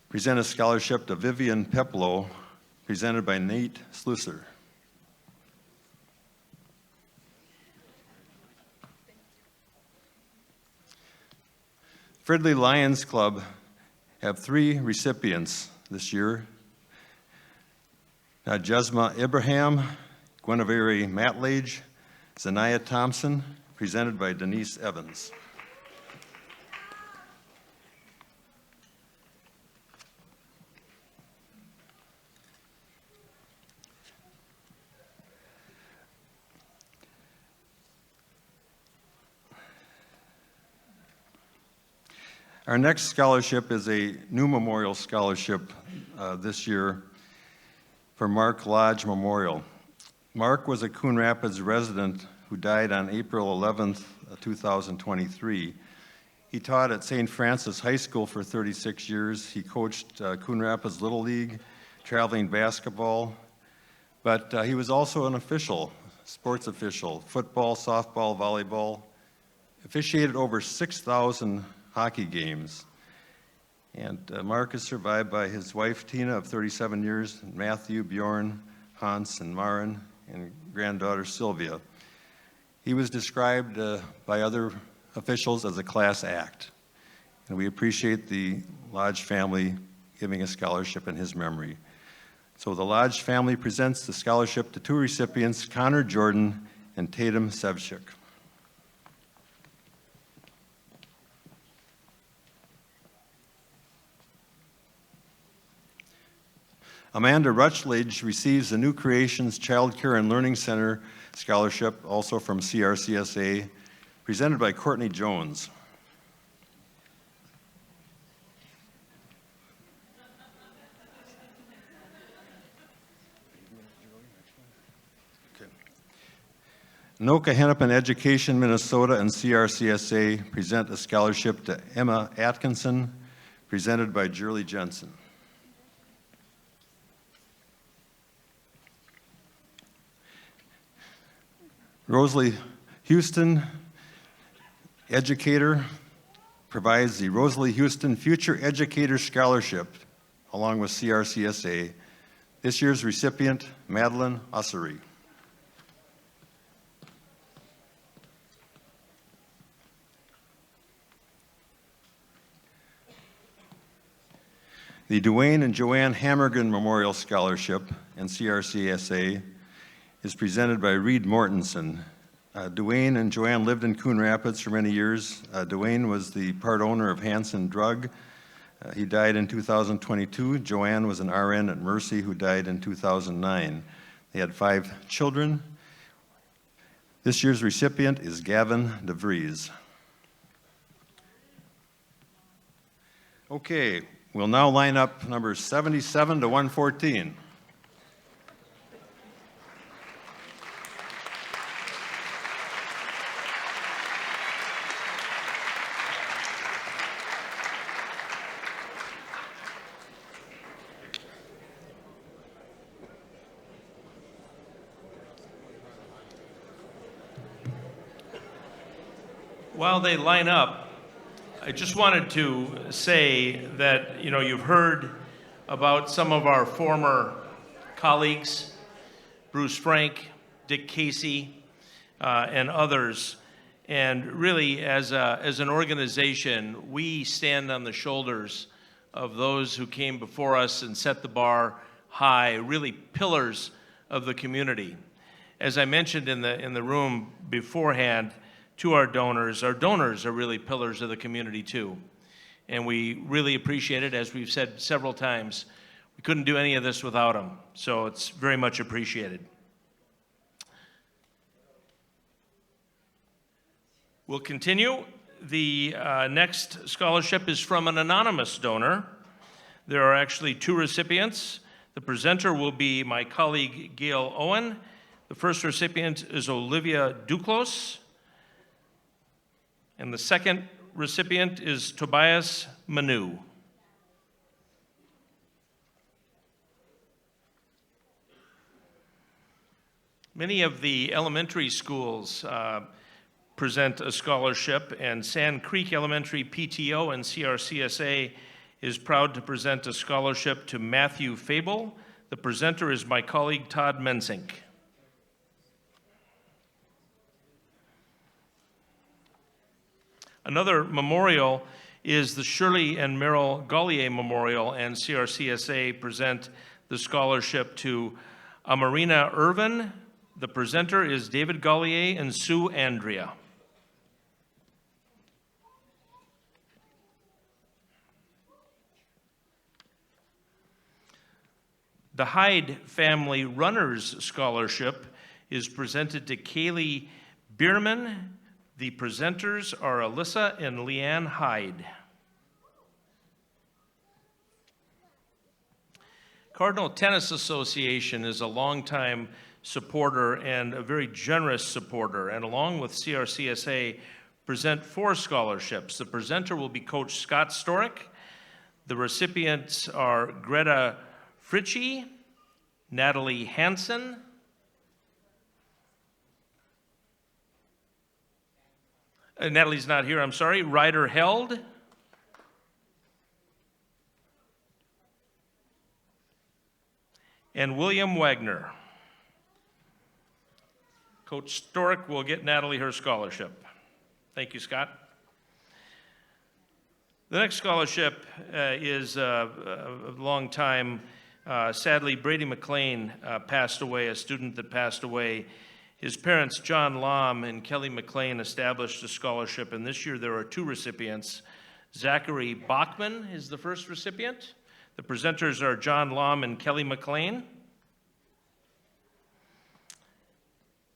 present a scholarship to Vivian Peplow, presented by Nate Slusser. Fridley Lions Club have 3 recipients this year. Jasma Ibrahim, Guinevere Matlage, Zanaya Thompson, presented by Denise Evans. Our next scholarship is a new memorial scholarship this year for Mark Lodge Memorial. Mark was a Coon Rapids resident who died on April 11th, 2023. He taught at St. Francis High School for 36 years. He coached Coon Rapids Little League, traveling basketball, but he was also an official, sports official, football, softball, volleyball, officiated over 6,000 hockey games. And Mark is survived by his wife, Tina, of 37 years, Matthew, Bjorn, Hans, and Maren, and granddaughter, Sylvia. He was described by other officials as a class act. And we appreciate the Lodge family giving a scholarship in his memory. So the Lodge family presents the scholarship to 2 recipients, Connor Jordan and Tatum Sevchik. Amanda Rutledge receives the New Creations Child Care and Learning Center scholarship, also from CRCSA, presented by Courtney Jones. Anoka Hennepin Education Minnesota and CRCSA present a scholarship to Emma Atkinson, presented by Julie Jensen. Rosalie Houston, educator, provides the Rosalie Houston Future Educator Scholarship along with CRCSA. This year's recipient, Madeline Ossery. The Duane and Joanne Hammergen Memorial Scholarship and CRCSA is presented by Reed Mortensen. Duane and Joanne lived in Coon Rapids for many years. Duane was the part owner of Hanson Drug. He died in 2022. Joanne was an RN at Mercy who died in 2009. They had 5 children. This year's recipient is Gavin DeVries. Okay, we'll now line up numbers 77 to 114. While they line up, I just wanted to say that, you've heard about some of our former colleagues, Bruce Frank, Dick Casey, and others. And really, as an organization, we stand on the shoulders of those who came before us and set the bar high, really pillars of the community. As I mentioned in the room beforehand, to our donors are really pillars of the community too. And we really appreciate it. As we've said several times, we couldn't do any of this without them. So it's very much appreciated. We'll continue. The next scholarship is from an anonymous donor. There are actually two recipients. The presenter will be my colleague Gail Owen. The first recipient is Olivia Duclos. And the second recipient is Tobias Manu. Many of the elementary schools present a scholarship, and Sand Creek Elementary PTO and CRCSA is proud to present a scholarship to Matthew Fable. The presenter is my colleague Todd Mensink. Another memorial is the Shirley and Merrill Gollier Memorial, and CRCSA present the scholarship to Amarina Irvin. The presenter is David Gollier and Sue Andrea. The Hyde Family Runners Scholarship is presented to Kaylee Bierman. The presenters are Alyssa and Leanne Hyde. Cardinal Tennis Association is a longtime supporter and a very generous supporter, and along with CRCSA, present 4 scholarships. The presenter will be Coach Scott Storick. The recipients are Greta Fritchie, Natalie Hansen, Natalie's not here, I'm sorry, Ryder Held, and William Wagner. Coach Storick will get Natalie her scholarship. Thank you, Scott. The next scholarship is a long time. Sadly, Brady McLean passed away, a student that passed away. His parents, John Lom and Kelly McLean, established a scholarship, and this year there are 2 recipients. Zachary Bachman is the first recipient. The presenters are John Lom and Kelly McLean.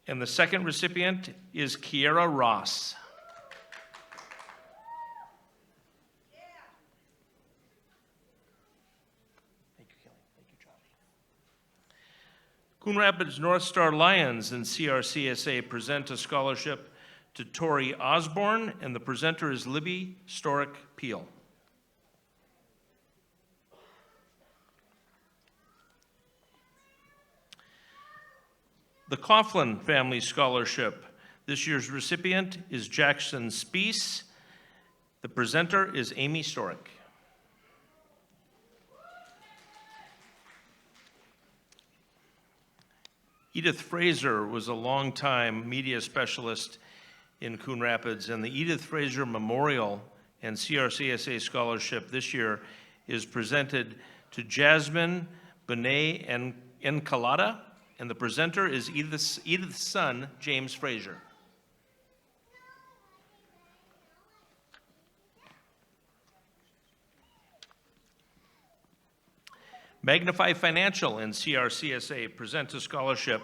And the second recipient is Kiera Ross. Thank you, Kelly. Thank you, Charlie. Coon Rapids North Star Lions and CRCSA present a scholarship to Tori Osborne, and the presenter is Libby Storick Peel. The Coughlin Family Scholarship. This year's recipient is Jackson Speece. The presenter is Amy Storick. Edith Fraser was a longtime media specialist in Coon Rapids, and the Edith Fraser Memorial and CRCSA Scholarship this year is presented to Jasmine Benet and Encalada, and the presenter is Edith's son, James Fraser. Magnify Financial and CRCSA present a scholarship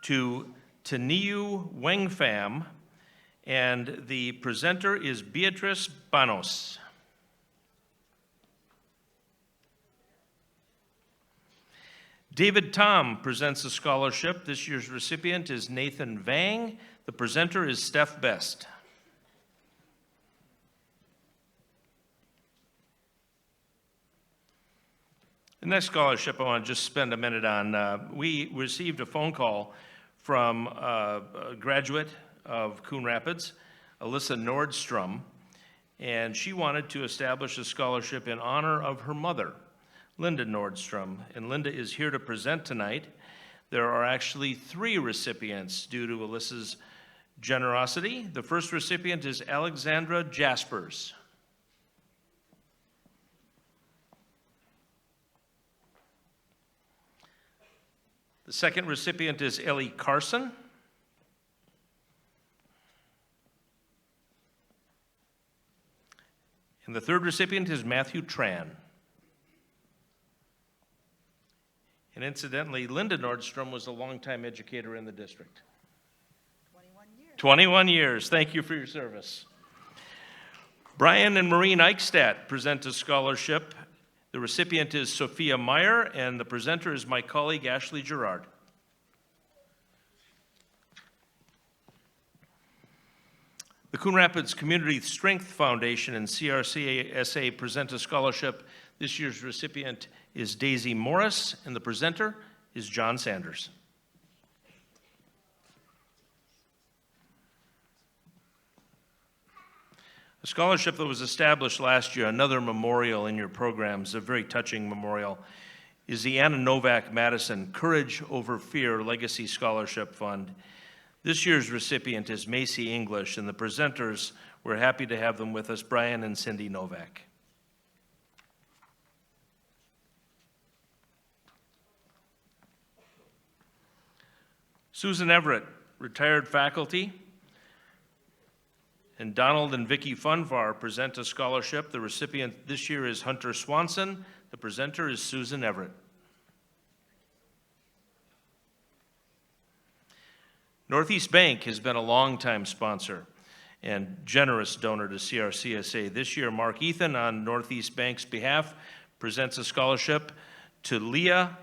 to Taniu Wengfam, and the presenter is Beatrice Banos. David Tom presents a scholarship. This year's recipient is Nathan Vang. The presenter is Steph Best. The next scholarship I want to just spend a minute on. We received a phone call from a graduate of Coon Rapids, Alyssa Nordstrom, and she wanted to establish a scholarship in honor of her mother, Linda Nordstrom, and Linda is here to present tonight. There are actually 3 recipients due to Alyssa's generosity. The first recipient is Alexandra Jaspers. The second recipient is Ellie Carson. And the third recipient is Matthew Tran. And incidentally, Linda Nordstrom was a longtime educator in the district. 21 years. 21 years. Thank you for your service. Brian and Maureen Eichstadt present a scholarship. The recipient is Sophia Meyer, and the presenter is my colleague Ashley Gerard. The Coon Rapids Community Strength Foundation and CRCSA present a scholarship. This year's recipient is Daisy Morris, and the presenter is John Sanders. A scholarship that was established last year, another memorial in your programs, a very touching memorial, is the Anna Novak Madison Courage Over Fear Legacy Scholarship Fund. This year's recipient is Macy English, and the presenters, we're happy to have them with us, Brian and Cindy Novak. Susan Everett, retired faculty, and Donald and Vicki Funvar present a scholarship. The recipient this year is Hunter Swanson. The presenter is Susan Everett. Northeast Bank has been a longtime sponsor and generous donor to CRCSA. This year, Mark Ethan, on Northeast Bank's behalf, presents a scholarship to Leah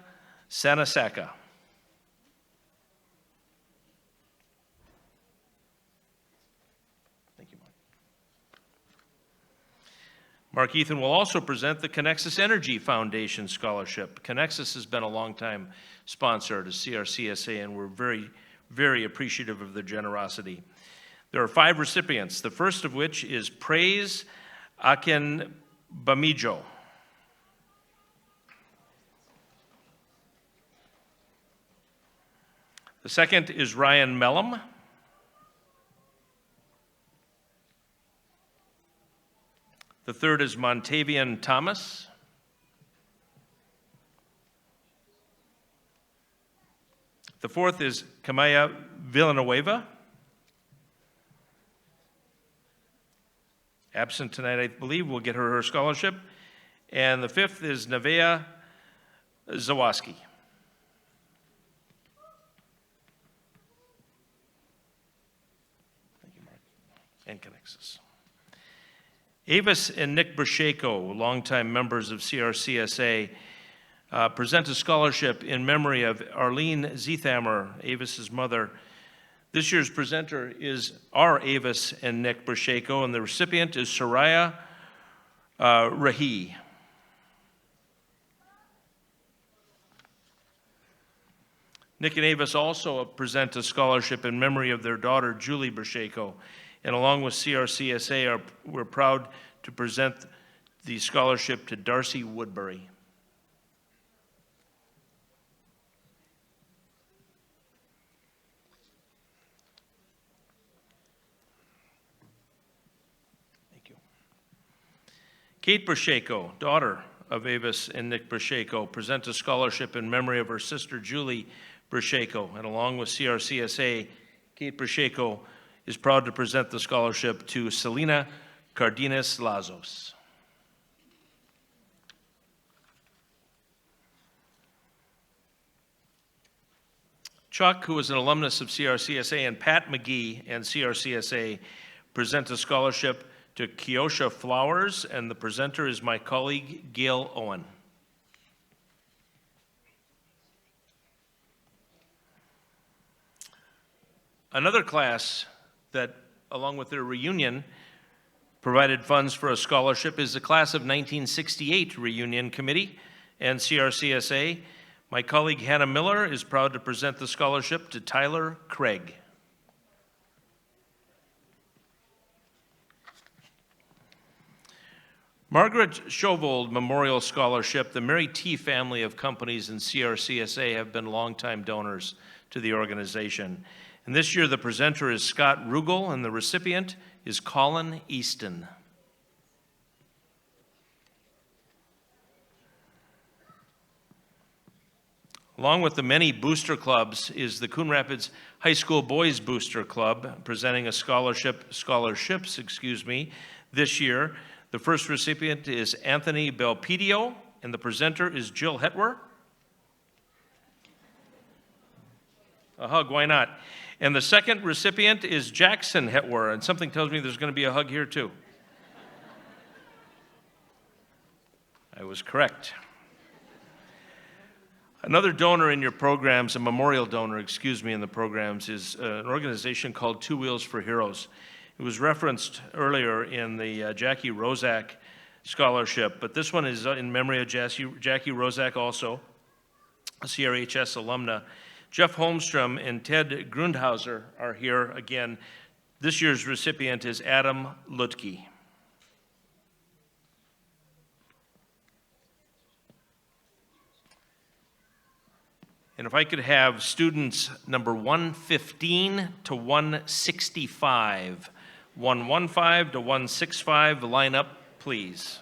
Sanasaka. Thank you, Mark. Mark Ethan will also present the Connexus Energy Foundation Scholarship. Connexus has been a longtime sponsor to CRCSA, and we're very appreciative of their generosity. There are 5 recipients, the first of which is Praise Akin Bamijo. The second is Ryan Mellum. The third is Montavian Thomas. The fourth is Kamaya Villanueva. Absent tonight, I believe. We'll get her scholarship. And the fifth is Nevaeh Zawaski. Thank you, Mark. And Connexus. Avis and Nick Brasheko, longtime members of CRCSA, present a scholarship in memory of Arlene Ziethammer, Avis's mother. This year's presenter is our Avis and Nick Brasheko, and the recipient is Soraya Rahi. Nick and Avis also present a scholarship in memory of their daughter, Julie Brasheko, and along with CRCSA, we're proud to present the scholarship to Darcy Woodbury. Kate Brasheko, daughter of Avis and Nick Brasheko, presents a scholarship in memory of her sister Julie Brasheko. And along with CRCSA, Kate Brasheko is proud to present the scholarship to Selena Cardenas Lazos. Chuck, who is an alumnus of CRCSA, and Pat McGee and CRCSA present a scholarship to Keosha Flowers, and the presenter is my colleague, Gail Owen. Another class that, along with their reunion, provided funds for a scholarship is the class of 1968 Reunion Committee and CRCSA. My colleague, Hannah Miller, is proud to present the scholarship to Tyler Craig. Margaret Schovold Memorial Scholarship. The Mary T. family of companies in CRCSA have been longtime donors to the organization. And this year the presenter is Scott Rugel and the recipient is Colin Easton. Along with the many booster clubs is the Coon Rapids High School Boys Booster Club, presenting a scholarships, this year. The first recipient is Anthony Belpedio, and the presenter is Jill Hetwer. A hug, why not? And the second recipient is Jackson Hetwer, and something tells me there's going to be a hug here too. I was correct. Another donor in your programs, a memorial donor, in the programs, is an organization called Two Wheels for Heroes. It was referenced earlier in the Jackie Rozak Scholarship, but this one is in memory of Jackie Rozak also, a CRHS alumna. Jeff Holmstrom and Ted Grundhauser are here again. This year's recipient is Adam Lutke. And if I could have students number 115 to 165, 115 to 165, line up, please.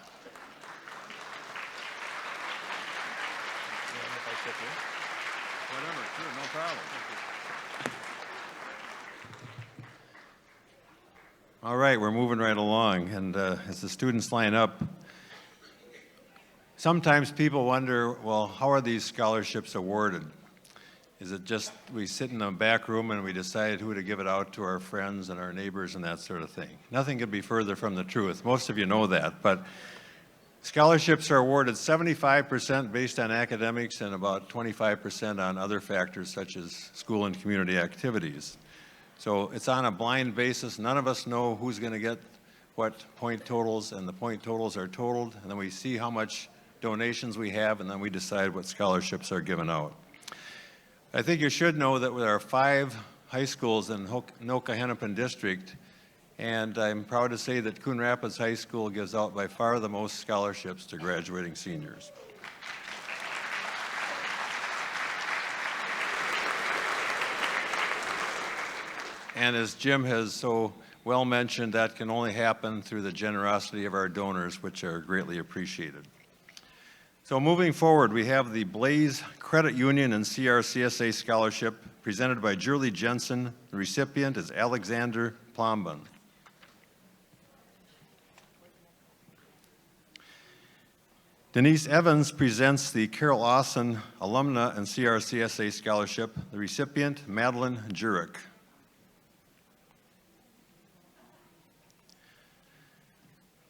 Whatever, sure, no problem. All right, we're moving right along, and as the students line up, sometimes people wonder, well, how are these scholarships awarded? Is it just we sit in the back room and we decide who to give it out to our friends and our neighbors and that sort of thing? Nothing could be further from the truth. Most of you know that, but scholarships are awarded 75% based on academics and about 25% on other factors such as school and community activities. So it's on a blind basis. None of us know who's going to get what point totals, and the point totals are totaled, and then we see how much donations we have, and then we decide what scholarships are given out. I think you should know that with our 5 high schools in Anoka-Hennepin District, and I'm proud to say that Coon Rapids High School gives out by far the most scholarships to graduating seniors. And as Jim has so well mentioned, that can only happen through the generosity of our donors, which are greatly appreciated. So moving forward, we have the Blaze Credit Union and CRCSA Scholarship presented by Julie Jensen. The recipient is Alexander Plomban. Denise Evans presents the Carol Austin Alumna and CRCSA Scholarship. The recipient, Madeline Jurek.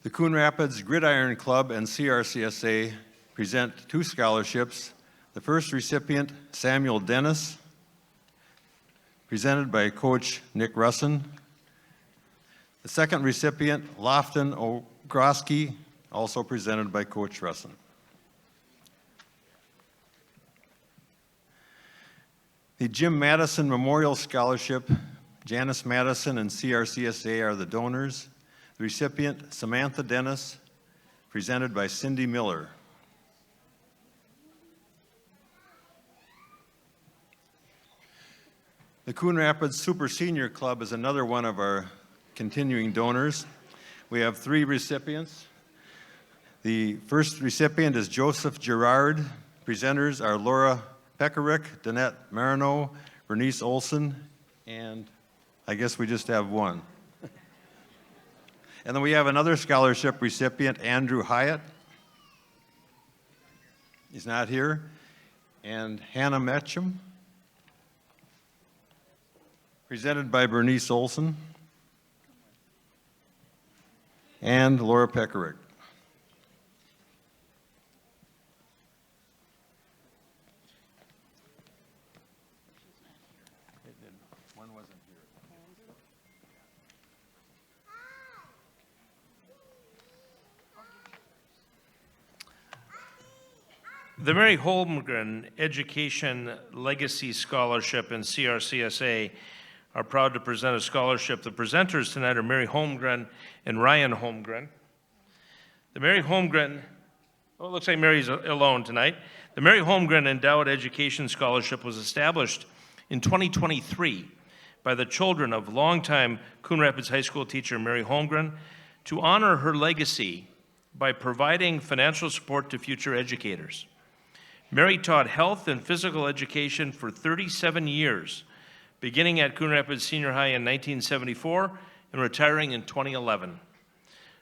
The Coon Rapids Gridiron Club and CRCSA present 2 scholarships. The first recipient, Samuel Dennis, presented by Coach Nick Russin. The second recipient, Lofton Ogroski, also presented by Coach Russin. The Jim Madison Memorial Scholarship, Janice Madison and CRCSA are the donors. The recipient, Samantha Dennis, presented by Cindy Miller. The Coon Rapids Super Senior Club is another one of our continuing donors. We have 3 recipients. The first recipient is Joseph Gerard. Presenters are Laura Peckerick, Danette Marino, Bernice Olson, and I guess we just have one. And then we have another scholarship recipient, Andrew Hyatt. He's not here. And Hannah Metcham, presented by Bernice Olson and Laura Peckerick. One wasn't here. The Mary Holmgren Education Legacy Scholarship and CRCSA are proud to present a scholarship. The presenters tonight are Mary Holmgren and Ryan Holmgren. The Mary Holmgren, oh, it looks like Mary's alone tonight. The Mary Holmgren Endowed Education Scholarship was established in 2023 by the children of longtime Coon Rapids High School teacher Mary Holmgren to honor her legacy by providing financial support to future educators. Mary taught health and physical education for 37 years, beginning at Coon Rapids Senior High in 1974 and retiring in 2011.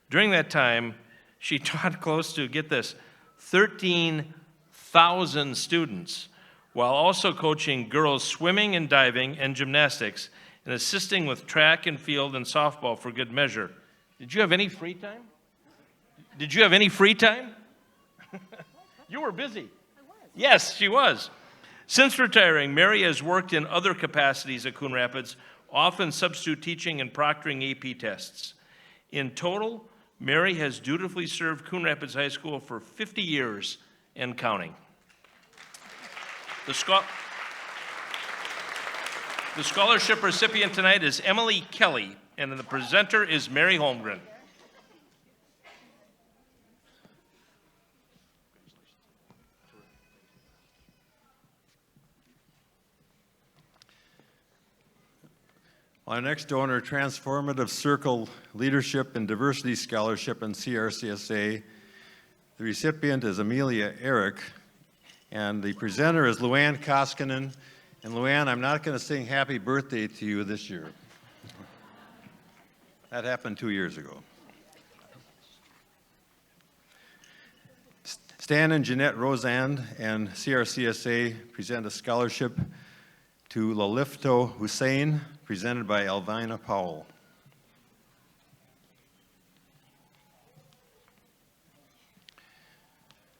During that time, she taught close to, get this, 13,000 students, while also coaching girls swimming and diving and gymnastics and assisting with track and field and softball for good measure. Did you have any free time? Did you have any free time? You were busy. Yes, she was. Since retiring, Mary has worked in other capacities at Coon Rapids, often substitute teaching and proctoring AP tests. In total, Mary has dutifully served Coon Rapids High School for 50 years and counting. The scholarship recipient tonight is Emily Kelly, and the presenter is Mary Holmgren. Our next donor, Transformative Circle Leadership and Diversity Scholarship in CRCSA. The recipient is Amelia Eric, and the presenter is Luann Koskinen. And Luann, I'm not going to sing happy birthday to you this year. That happened 2 years ago. Stan and Jeanette Rosand and CRCSA present a scholarship to Lalifto Hussein, presented by Elvina Powell.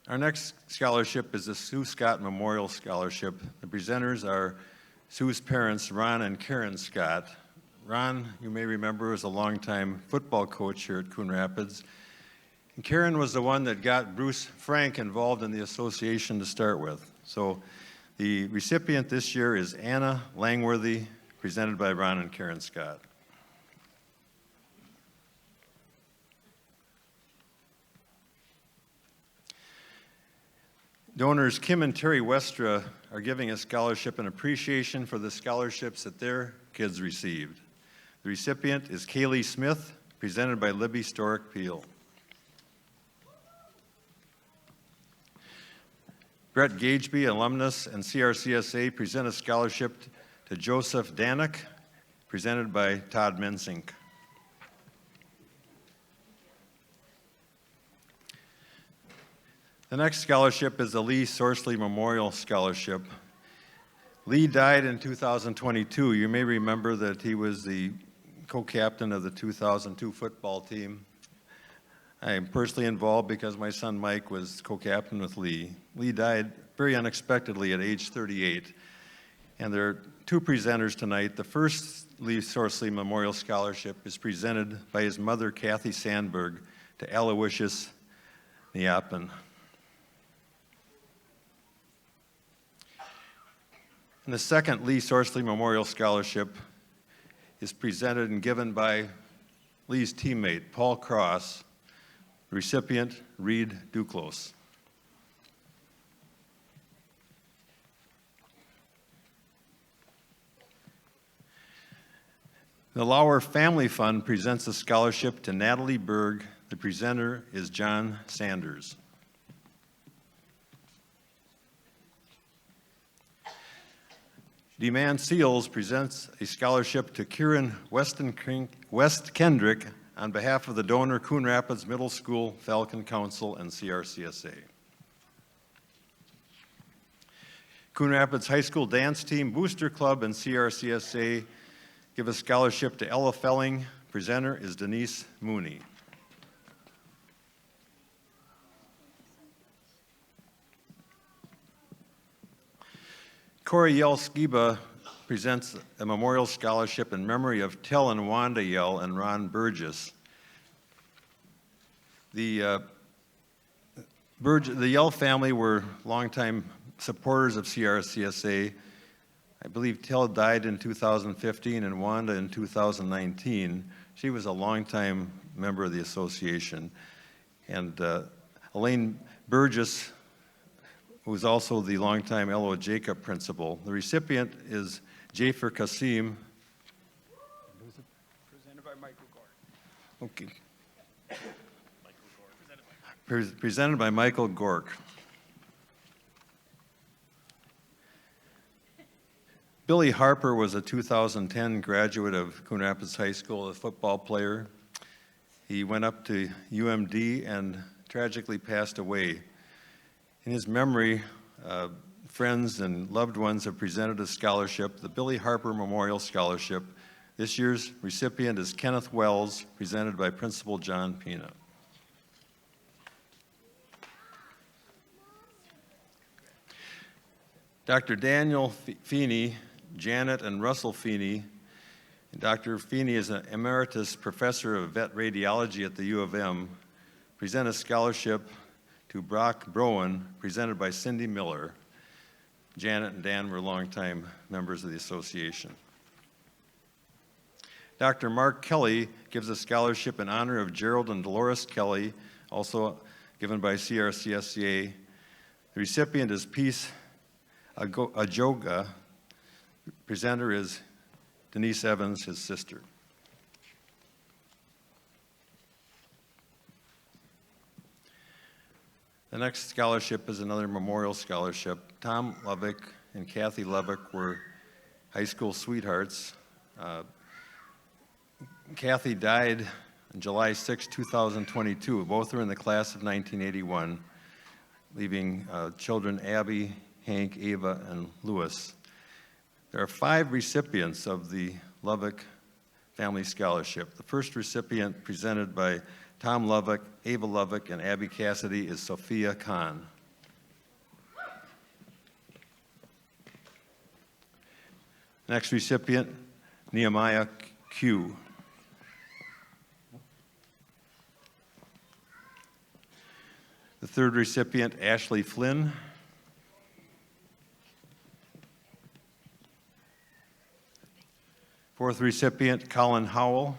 Our next scholarship is the Sue Scott Memorial Scholarship. The presenters are Sue's parents, Ron and Karen Scott. Ron, you may remember, was a longtime football coach here at Coon Rapids. And Karen was the one that got Bruce Frank involved in the association to start with. So the recipient this year is Anna Langworthy, presented by Ron and Karen Scott. Donors Kim and Terry Westra are giving a scholarship in appreciation for the scholarships that their kids received. The recipient is Kaylee Smith, presented by Libby Storick Peel. Brett Gageby, alumnus and CRCSA, present a scholarship to Joseph Danek, presented by Todd Mensink. The next scholarship is the Lee Sorsley Memorial Scholarship. Lee died in 2022. You may remember that he was the co-captain of the 2002 football team. I am personally involved because my son Mike was co-captain with Lee. Lee died very unexpectedly at age 38. And there are two presenters tonight. The first Lee Sorsley Memorial Scholarship is presented by his mother, Kathy Sandberg, to Aloysius Niapan. And the second Lee Sorsley Memorial Scholarship is presented and given by Lee's teammate, Paul Cross, recipient, Reed Duclos. The Lauer Family Fund presents a scholarship to Natalie Berg. The presenter is John Sanders. Demand Seals presents a scholarship to Kieran West Kendrick on behalf of the donor Coon Rapids Middle School, Falcon Council, and CRCSA. Coon Rapids High School Dance Team, Booster Club, and CRCSA give a scholarship to Ella Felling. Presenter is Denise Mooney. Corey Yell Skiba presents a memorial scholarship in memory of Tel and Wanda Yell and Ron Burgess. The Yell family were longtime supporters of CRCSA. I believe Tel died in 2015 and Wanda in 2019. She was a longtime member of the association. And Elaine Burgess, who is also the longtime Elo Jacob principal. The recipient is Jafer Kasim. Presented by Michael Gork. Okay. Presented by Michael Gork. Billy Harper was a 2010 graduate of Coon Rapids High School, a football player. He went up to UMD and tragically passed away. In his memory, friends and loved ones have presented a scholarship, the Billy Harper Memorial Scholarship. This year's recipient is Kenneth Wells, presented by Principal John Pina. Dr. Daniel Feeney, Janet and Russell Feeney. Dr. Feeney is an emeritus professor of vet radiology at the U of M. Present a scholarship to Brock Browen, presented by Cindy Miller. Janet and Dan were longtime members of the association. Dr. Mark Kelly gives a scholarship in honor of Gerald and Dolores Kelly, also given by CRCSCA. The recipient is Peace Ajoga. Presenter is Denise Evans, his sister. The next scholarship is another memorial scholarship. Tom Lovick and Kathy Lovick were high school sweethearts. Kathy died on July 6, 2022. Both were in the class of 1981, leaving children Abby, Hank, Ava, and Lewis. There are 5 recipients of the Lovick Family Scholarship. The first recipient, presented by Tom Lovick, Ava Lovick, and Abby Cassidy, is Sophia Kahn. Next recipient, Nehemiah Q. The third recipient, Ashley Flynn. Fourth recipient, Colin Howell.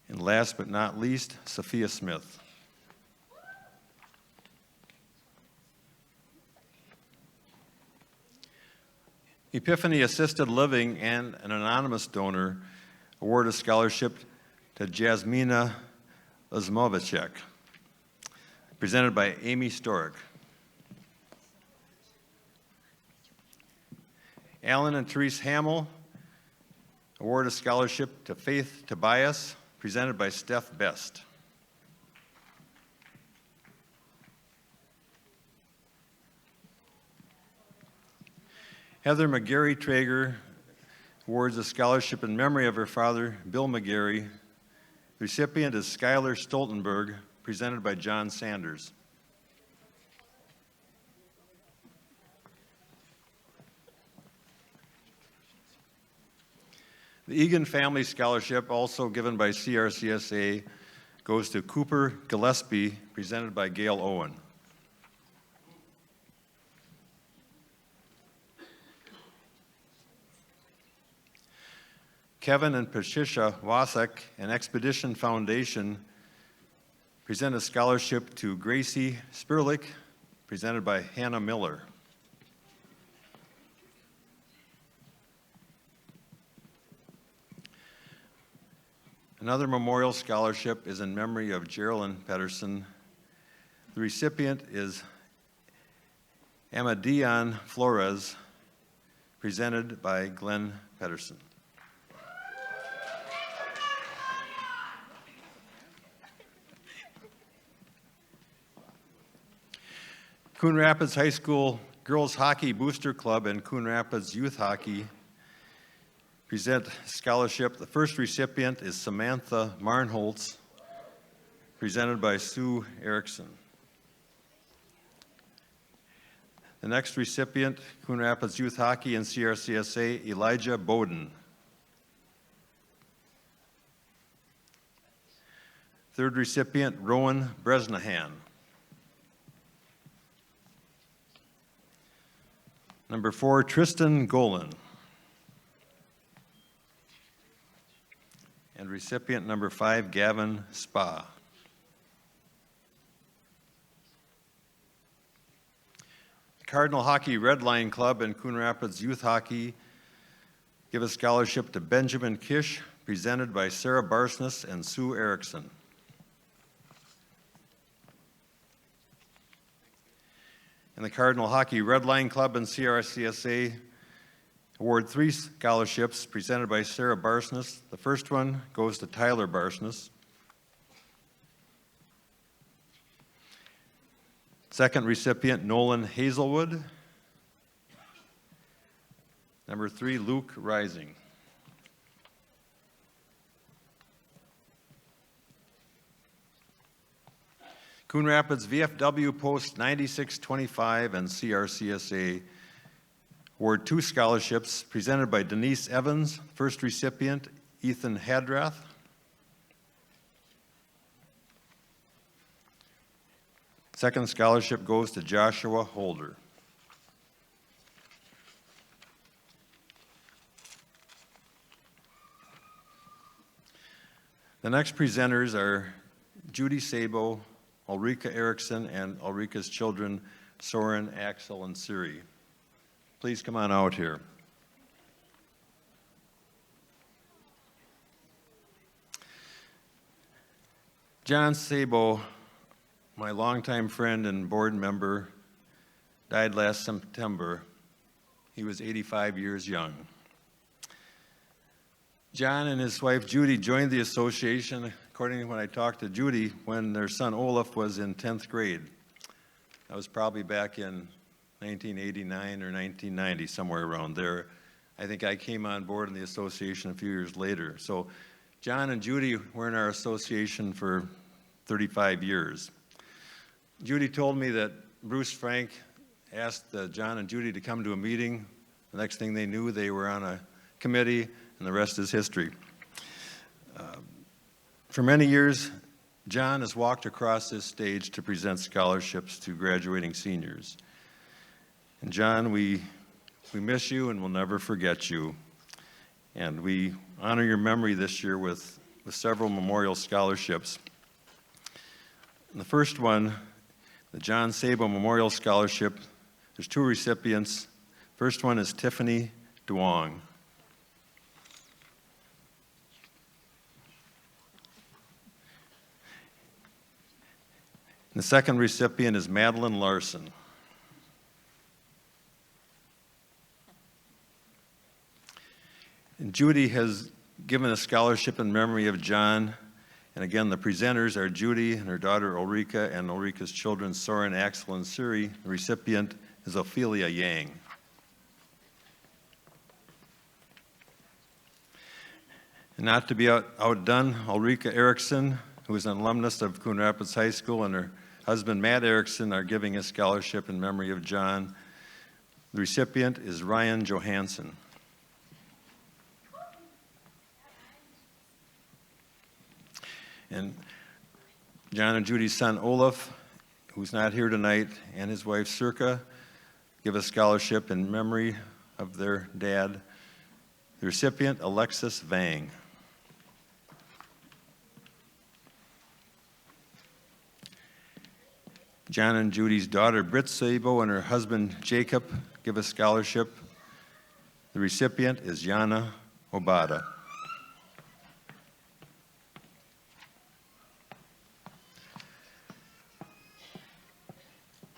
And last but not least, Sophia Smith. Epiphany Assisted Living and an anonymous donor award a scholarship to Jasmina Osmovicek, presented by Amy Storick. Alan and Therese Hamill award a scholarship to Faith Tobias, presented by Steph Best. Heather McGarry Traeger awards a scholarship in memory of her father, Bill McGarry. The recipient is Skylar Stoltenberg, presented by John Sanders. The Egan Family Scholarship, also given by CRCSA, goes to Cooper Gillespie, presented by Gail Owen. Kevin and Patricia Wasek and Expedition Foundation present a scholarship to Gracie Spirlick, presented by Hannah Miller. Another memorial scholarship is in memory of Geraldine Pedersen. The recipient is Amadion Flores, presented by Glenn Pedersen. Coon Rapids High School Girls Hockey Booster Club and Coon Rapids Youth Hockey present scholarship. The first recipient is Samantha Marnholtz, presented by Sue Erickson. The next recipient, Coon Rapids Youth Hockey and CRCSA, Elijah Bowden. Third recipient, Rowan Bresnahan. Number 4, Tristan Golan. And recipient number 5, Gavin Spa. Cardinal Hockey Red Line Club and Coon Rapids Youth Hockey give a scholarship to Benjamin Kish, presented by Sarah Barsness and Sue Erickson. And the Cardinal Hockey Red Line Club and CRCSA award 3 scholarships presented by Sarah Barsness. The first one goes to Tyler Barsness. Second recipient, Nolan Hazelwood. Number 3, Luke Rising. Coon Rapids VFW Post 9625 and CRCSA award 2 scholarships presented by Denise Evans, first recipient Ethan Hadrath. Second scholarship goes to Joshua Holder. The next presenters are Judy Sabo, Ulrika Erickson, and Ulrika's children, Soren, Axel, and Siri. Please come on out here. John Sabo, my longtime friend and board member, died last September. He was 85 years young. John and his wife Judy joined the association, according to when I talked to Judy, when their son Olaf was in 10th grade. That was probably back in 1989 or 1990, somewhere around there. I think I came on board in the association a few years later. So John and Judy were in our association for 35 years. Judy told me that Bruce Frank asked John and Judy to come to a meeting. The next thing they knew, they were on a committee, and the rest is history. For many years, John has walked across this stage to present scholarships to graduating seniors. And John, we miss you and we'll never forget you. And we honor your memory this year with several memorial scholarships. And the first one, the John Sabo Memorial Scholarship, there's 2 recipients. First one is Tiffany Duong. And the second recipient is Madeline Larson. And Judy has given a scholarship in memory of John. And again, the presenters are Judy and her daughter Ulrika and Ulrika's children Soren, Axel, and Siri. The recipient is Ophelia Yang. And not to be outdone, Ulrika Erickson, who is an alumnus of Coon Rapids High School, and her husband Matt Erickson are giving a scholarship in memory of John. The recipient is Ryan Johansson. And John and Judy's son Olaf, who's not here tonight, and his wife Circa give a scholarship in memory of their dad. The recipient, Alexis Vang. John and Judy's daughter Britt Sabo and her husband Jacob give a scholarship. The recipient is Yana Obada.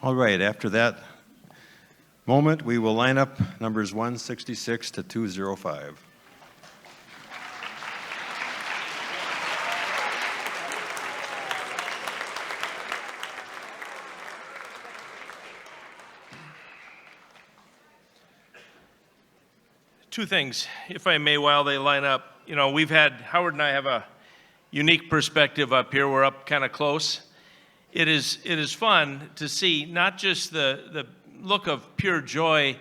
All right, after that moment, we will line up numbers 166 to 205. Two things, if I may, while they line up. You know, Howard and I have a unique perspective up here. We're up kind of close. It is fun to see not just the look of pure joy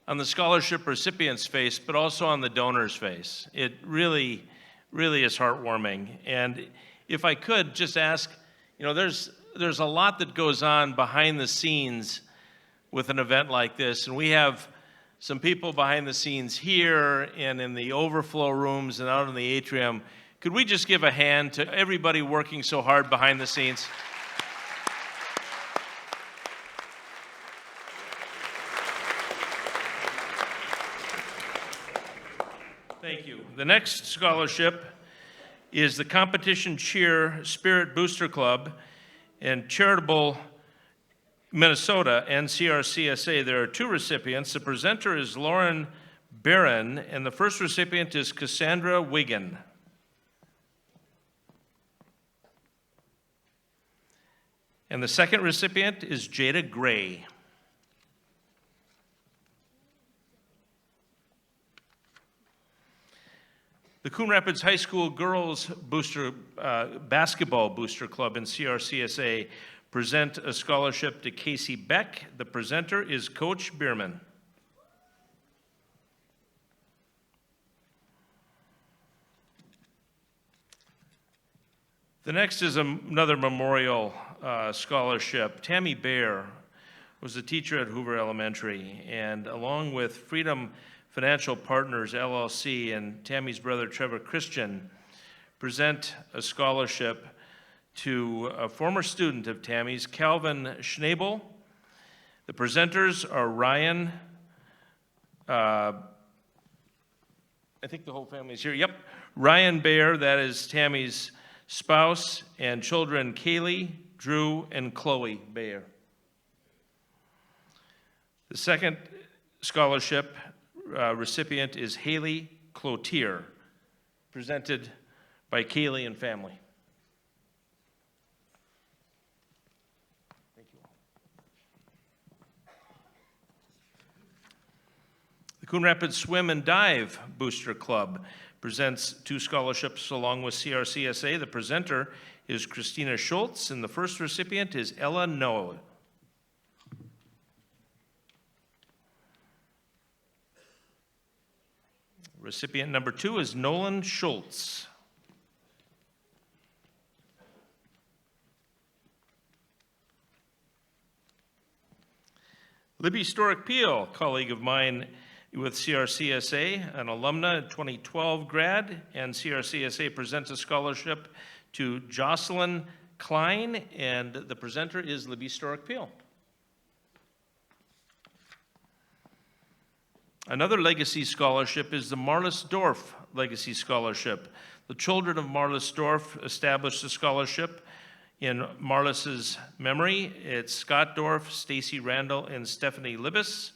on the scholarship recipient's face, but also on the donor's face. It really, really is heartwarming. And if I could just ask, you know, there's a lot that goes on behind the scenes with an event like this, and we have some people behind the scenes here and in the overflow rooms and out in the atrium. Could we just give a hand to everybody working so hard behind the scenes? Thank you. The next scholarship is the Competition Cheer Spirit Booster Club and Charitable Minnesota and CRCSA. There are 2 recipients. The presenter is Lauren Barron, and the first recipient is Cassandra Wiggin. And the second recipient is Jada Gray. The Coon Rapids High School Girls Basketball Booster Club and CRCSA present a scholarship to Casey Beck. The presenter is Coach Bierman. The next is another memorial scholarship. Tammy Baer was a teacher at Hoover Elementary, and along with Freedom Financial Partners, LLC, and Tammy's brother, Trevor Christian, present a scholarship to a former student of Tammy's, Calvin Schnabel. The presenters are Ryan, I think the whole family is here. Yep, Ryan Baer, that is Tammy's spouse, and children Kaylee, Drew, and Chloe Baer. The second scholarship recipient is Haley Cloutier, presented by Kaylee and family. Thank you all. The Coon Rapids Swim and Dive Booster Club presents 2 scholarships along with CRCSA. The presenter is Christina Schultz, and the first recipient is Ella Noah. Recipient number 2 is Nolan Schultz. Libby Storick-Peel, colleague of mine with CRCSA, an alumna, 2012 grad, and CRCSA presents a scholarship to Jocelyn Klein, and the presenter is Libby Storick-Peel. Another legacy scholarship is the Marlis Dorf Legacy Scholarship. The children of Marlis Dorf established the scholarship in Marlis's memory. It's Scott Dorf, Stacy Randall, and Stephanie Libis.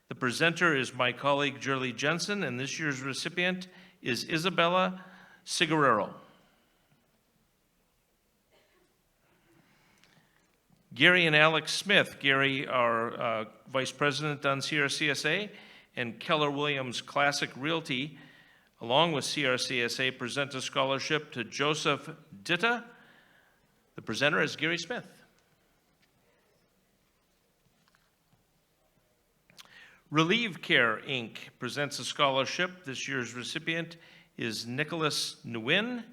The presenter is my colleague, Jerly Jensen, and this year's recipient is Isabella Cigarero. Gary and Alex Smith. Gary, our vice president on CRCSA, and Keller Williams Classic Realty, along with CRCSA, present a scholarship to Joseph Ditta. The presenter is Gary Smith. Relieve Care, Inc. presents a scholarship. This year's recipient is Nicholas Nguyen.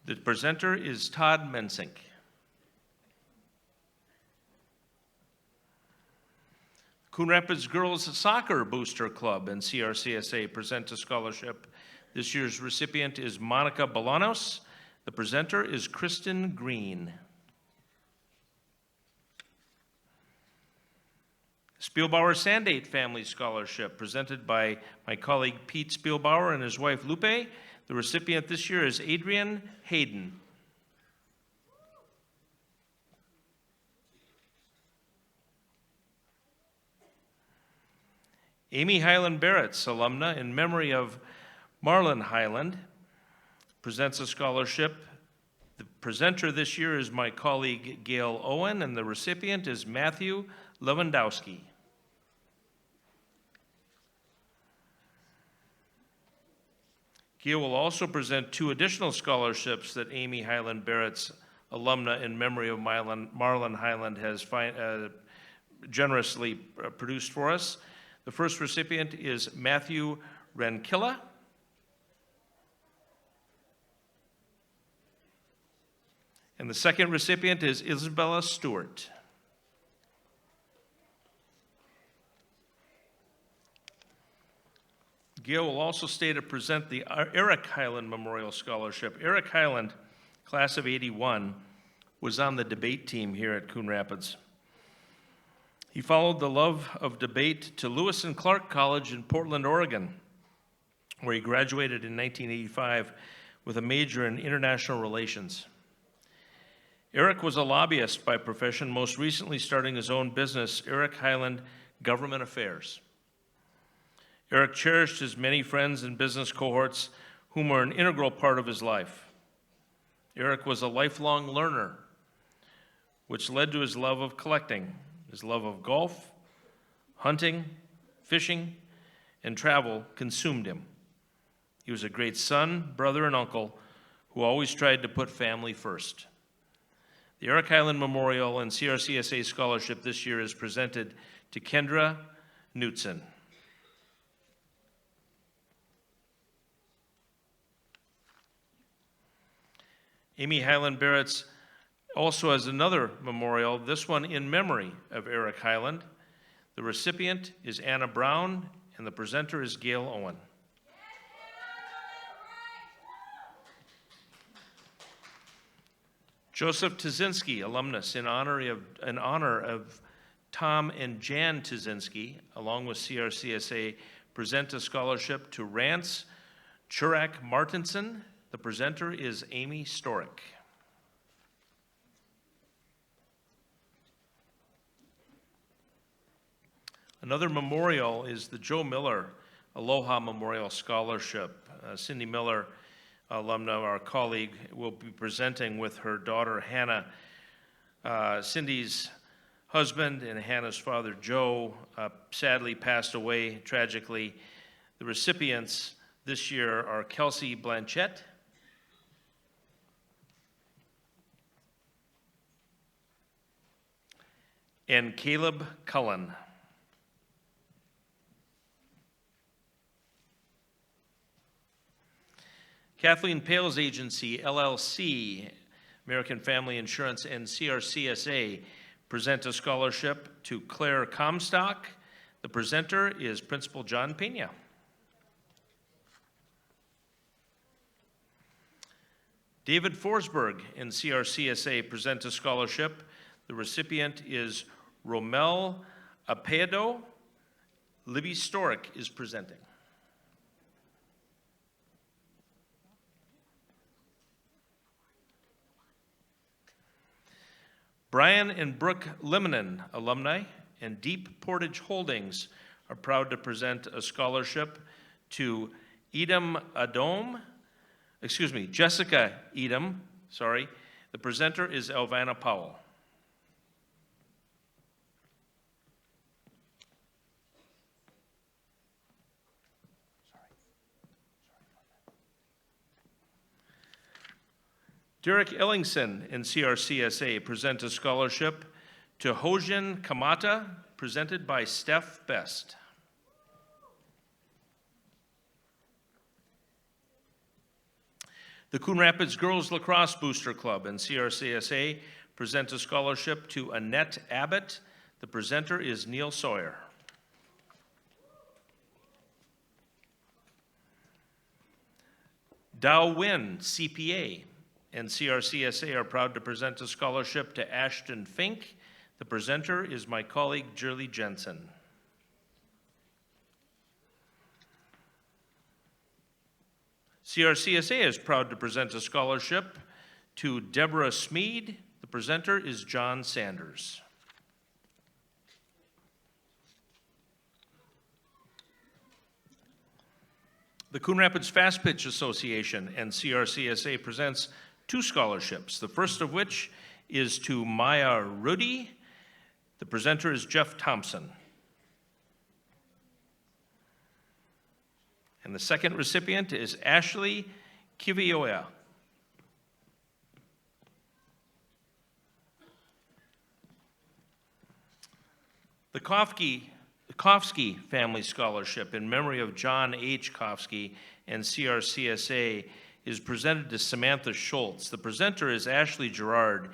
The presenter is Todd Mensink. Coon Rapids Girls Soccer Booster Club and CRCSA present a scholarship. This year's recipient is Monica Bolanos. The presenter is Kristen Green. Spielbauer Sandate Family Scholarship, presented by my colleague Pete Spielbauer and his wife Lupe. The recipient this year is Adrian Hayden. Amy Highland Barrett's alumna in memory of Marlon Highland presents a scholarship. The presenter this year is my colleague Gail Owen, and the recipient is Matthew Lewandowski. Gail will also present 2 additional scholarships that Amy Highland Barrett's alumna in memory of Marlon Highland has generously produced for us. The first recipient is Matthew Renkilla. And the second recipient is Isabella Stewart. Gail will also stay to present the Eric Highland Memorial Scholarship. Eric Highland, class of '81, was on the debate team here at Coon Rapids. He followed the love of debate to Lewis and Clark College in Portland, Oregon, where he graduated in 1985 with a major in international relations. Eric was a lobbyist by profession, most recently starting his own business, Eric Highland Government Affairs. Eric cherished his many friends and business cohorts whom were an integral part of his life. Eric was a lifelong learner, which led to his love of collecting. His love of golf, hunting, fishing, and travel consumed him. He was a great son, brother, and uncle who always tried to put family first. The Eric Highland Memorial and CRCSA Scholarship this year is presented to Kendra Knutson. Amy Highland Barrett's also has another memorial, this one in memory of Eric Highland. The recipient is Anna Brown, and the presenter is Gail Owen. Joseph Tazinski, alumnus, in honor of Tom and Jan Tazinski, along with CRCSA, present a scholarship to Rance Churak Martinson. The presenter is Amy Storick. Another memorial is the Joe Miller Aloha Memorial Scholarship. Cindy Miller, alumna, our colleague, will be presenting with her daughter Hannah. Cindy's husband and Hannah's father Joe sadly passed away tragically. The recipients this year are Kelsey Blanchette, and Caleb Cullen. Kathleen Pale's agency, LLC, American Family Insurance, and CRCSA present a scholarship to Claire Comstock. The presenter is Principal John Pena. David Forsberg and CRCSA present a scholarship. The recipient is Romel Apedo. Libby Storick is presenting. Brian and Brooke Limonen, alumni, and Deep Portage Holdings are proud to present a scholarship to Jessica Edom, sorry. The presenter is Elvana Powell. Derek Ellingson and CRCSA present a scholarship to Hojin Kamata, presented by Steph Best. The Coon Rapids Girls Lacrosse Booster Club and CRCSA present a scholarship to Annette Abbott. The presenter is Neil Sawyer. Dow Wynn, CPA, and CRCSA are proud to present a scholarship to Ashton Fink. The presenter is my colleague, Jerly Jensen. CRCSA is proud to present a scholarship to Deborah Smead. The presenter is John Sanders. The Coon Rapids Fast Pitch Association and CRCSA presents 2 scholarships, the first of which is to Maya Rudy. The presenter is Jeff Thompson. And the second recipient is Ashley Kivioya. The Kofsky Family Scholarship in memory of John H. Kofsky and CRCSA is presented to Samantha Schultz. The presenter is Ashley Gerard.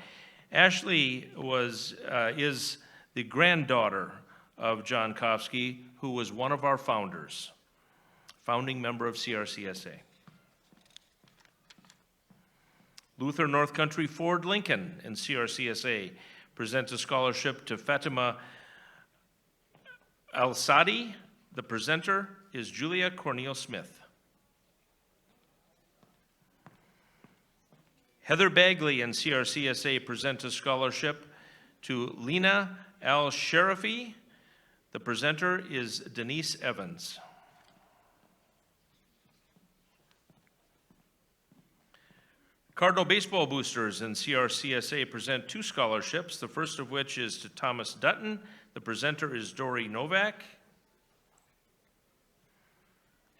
Ashley is the granddaughter of John Kofsky, who was one of our founders, founding member of CRCSA. Luther North Country Ford Lincoln and CRCSA present a scholarship to Fatima Al-Sadi. The presenter is Julia Cornel Smith. Heather Bagley and CRCSA present a scholarship to Lena Al-Sharafi. The presenter is Denise Evans. Cardinal Baseball Boosters and CRCSA present 2 scholarships, the first of which is to Thomas Dutton. The presenter is Dory Novak.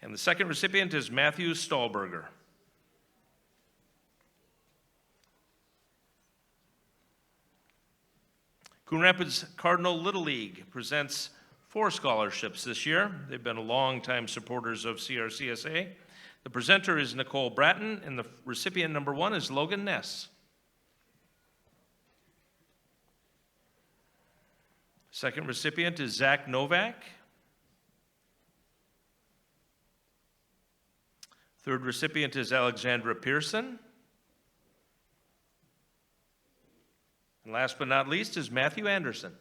And the second recipient is Matthew Stahlberger. Coon Rapids Cardinal Little League presents 4 scholarships this year. They've been longtime supporters of CRCSA. The presenter is Nicole Bratton, and the recipient number 1 is Logan Ness. Second recipient is Zach Novak. Third recipient is Alexandra Pearson. And last but not least is Matthew Anderson.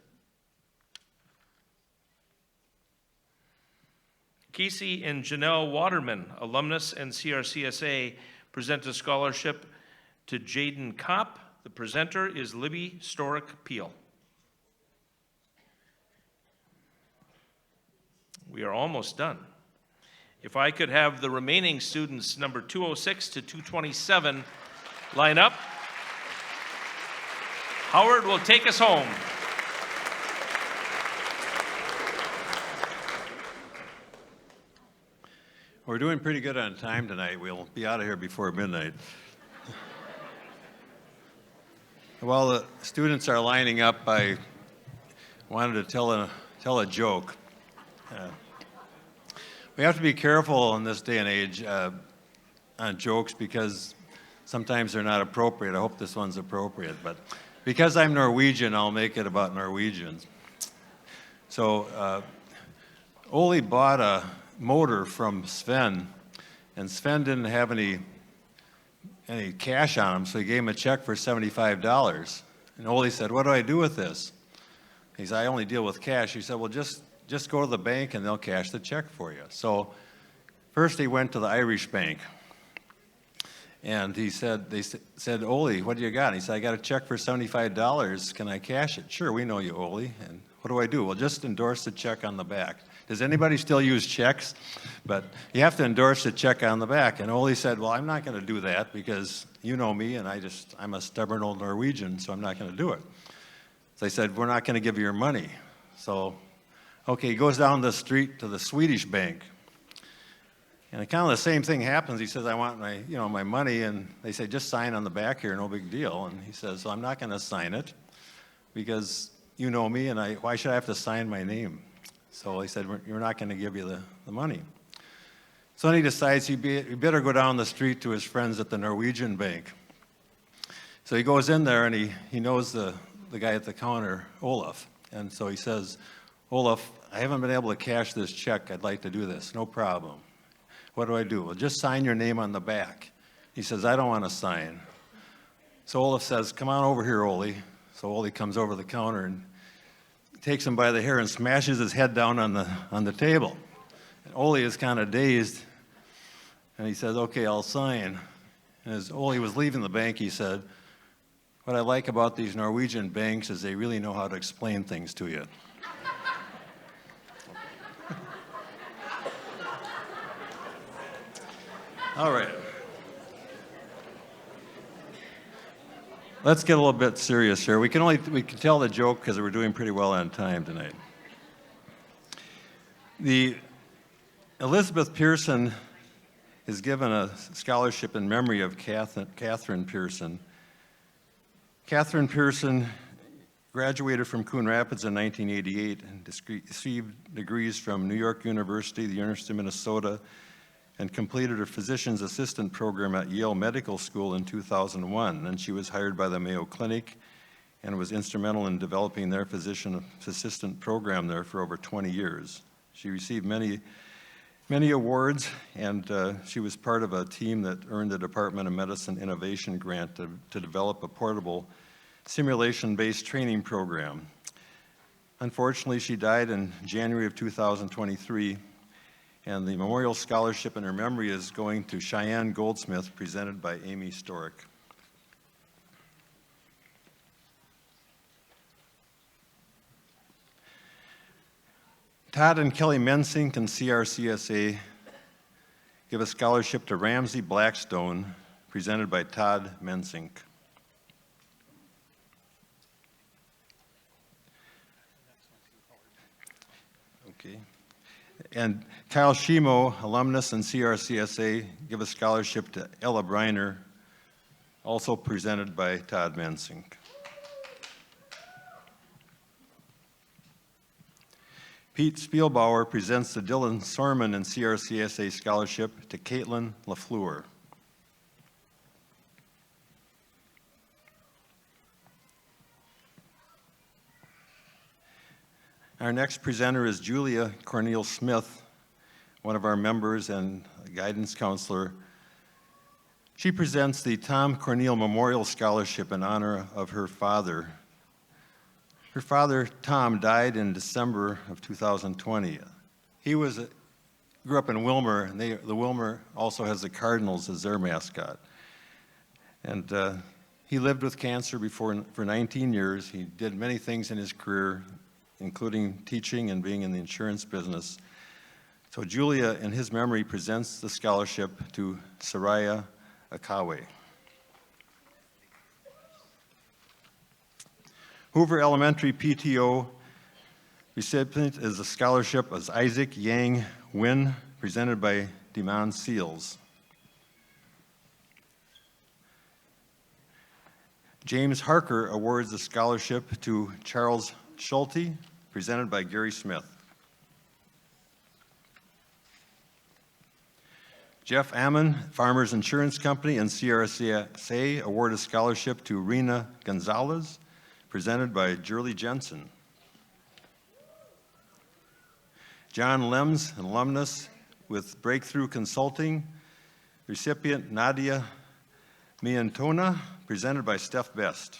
Casey and Janelle Waterman, alumnus and CRCSA, present a scholarship to Jaden Kopp. The presenter is Libby Storick-Peel. We are almost done. If I could have the remaining students, number 206 to 227, line up. Howard will take us home. We're doing pretty good on time tonight. We'll be out of here before midnight. While the students are lining up, I wanted to tell a joke. We have to be careful in this day and age on jokes because sometimes they're not appropriate. I hope this one's appropriate, but because I'm Norwegian, I'll make it about Norwegians. So Ole bought a motor from Sven, and Sven didn't have any cash on him, so he gave him a check for $75. And Ole said, "What do I do with this?" He said, "I only deal with cash." He said, "Well, just go to the bank and they'll cash the check for you." So first he went to the Irish bank, and they said, "Ole, what do you got?" And he said, "I got a check for $75. Can I cash it?" "Sure, we know you, Ole." "And what do I do?" "Well, just endorse the check on the back." Does anybody still use checks? But you have to endorse the check on the back. And Ole said, "Well, I'm not going to do that because you know me, and I'm a stubborn old Norwegian, so I'm not going to do it." So they said, "We're not going to give you your money." So, okay, he goes down the street to the Swedish bank. And kind of the same thing happens. He says, "I want my money." And they say, "Just sign on the back here, no big deal." And he says, "So I'm not going to sign it because you know me, and why should I have to sign my name?" So he said, "We're not going to give you the money." So then he decides he better go down the street to his friends at the Norwegian bank. So he goes in there, and he knows the guy at the counter, Olaf. And so he says, "Olaf, I haven't been able to cash this check. I'd like to do this." "No problem." "What do I do?" "Well, just sign your name on the back." He says, "I don't want to sign." So Olaf says, "Come on over here, Ole." So Ole comes over the counter and takes him by the hair and smashes his head down on the table. And Ole is kind of dazed, and he says, "Okay, I'll sign." And as Ole was leaving the bank, he said, "What I like about these Norwegian banks is they really know how to explain things to you." All right. Let's get a little bit serious here. We can tell the joke because we're doing pretty well on time tonight. The Elizabeth Pearson is given a scholarship in memory of Catherine Pearson. Catherine Pearson graduated from Coon Rapids in 1988 and received degrees from New York University, the University of Minnesota, and completed her physician's assistant program at Yale Medical School in 2001. Then she was hired by the Mayo Clinic and was instrumental in developing their physician assistant program there for over 20 years. She received many awards, and she was part of a team that earned the Department of Medicine Innovation Grant to develop a portable simulation-based training program. Unfortunately, she died in January of 2023, and the memorial scholarship in her memory is going to Cheyenne Goldsmith, presented by Amy Storick. Todd and Kelly Mensink and CRCSA give a scholarship to Ramsey Blackstone, presented by Todd Mensink. Okay. And Kyle Shimo, alumnus and CRCSA, give a scholarship to Ella Briner, also presented by Todd Mensink. Pete Spielbauer presents the Dylan Sorman and CRCSA scholarship to Caitlin LaFleur. Our next presenter is Julia Cornel Smith, one of our members and a guidance counselor. She presents the Tom Cornel Memorial Scholarship in honor of her father. Her father, Tom, died in December of 2020. He grew up in Wilmer, and the Wilmer also has the Cardinals as their mascot. And he lived with cancer for 19 years. He did many things in his career, including teaching and being in the insurance business. So Julia, in his memory, presents the scholarship to Soraya Akawe. Hoover Elementary PTO recipient is a scholarship as Isaac Yang Win, presented by Demond Seals. James Harker awards the scholarship to Charles Schulte, presented by Gary Smith. Jeff Ammon, Farmers Insurance Company and CRCSA, award a scholarship to Rena Gonzalez, presented by Jurley Jensen. John Lems, an alumnus with Breakthrough Consulting, recipient Nadia Miantona, presented by Steph Best.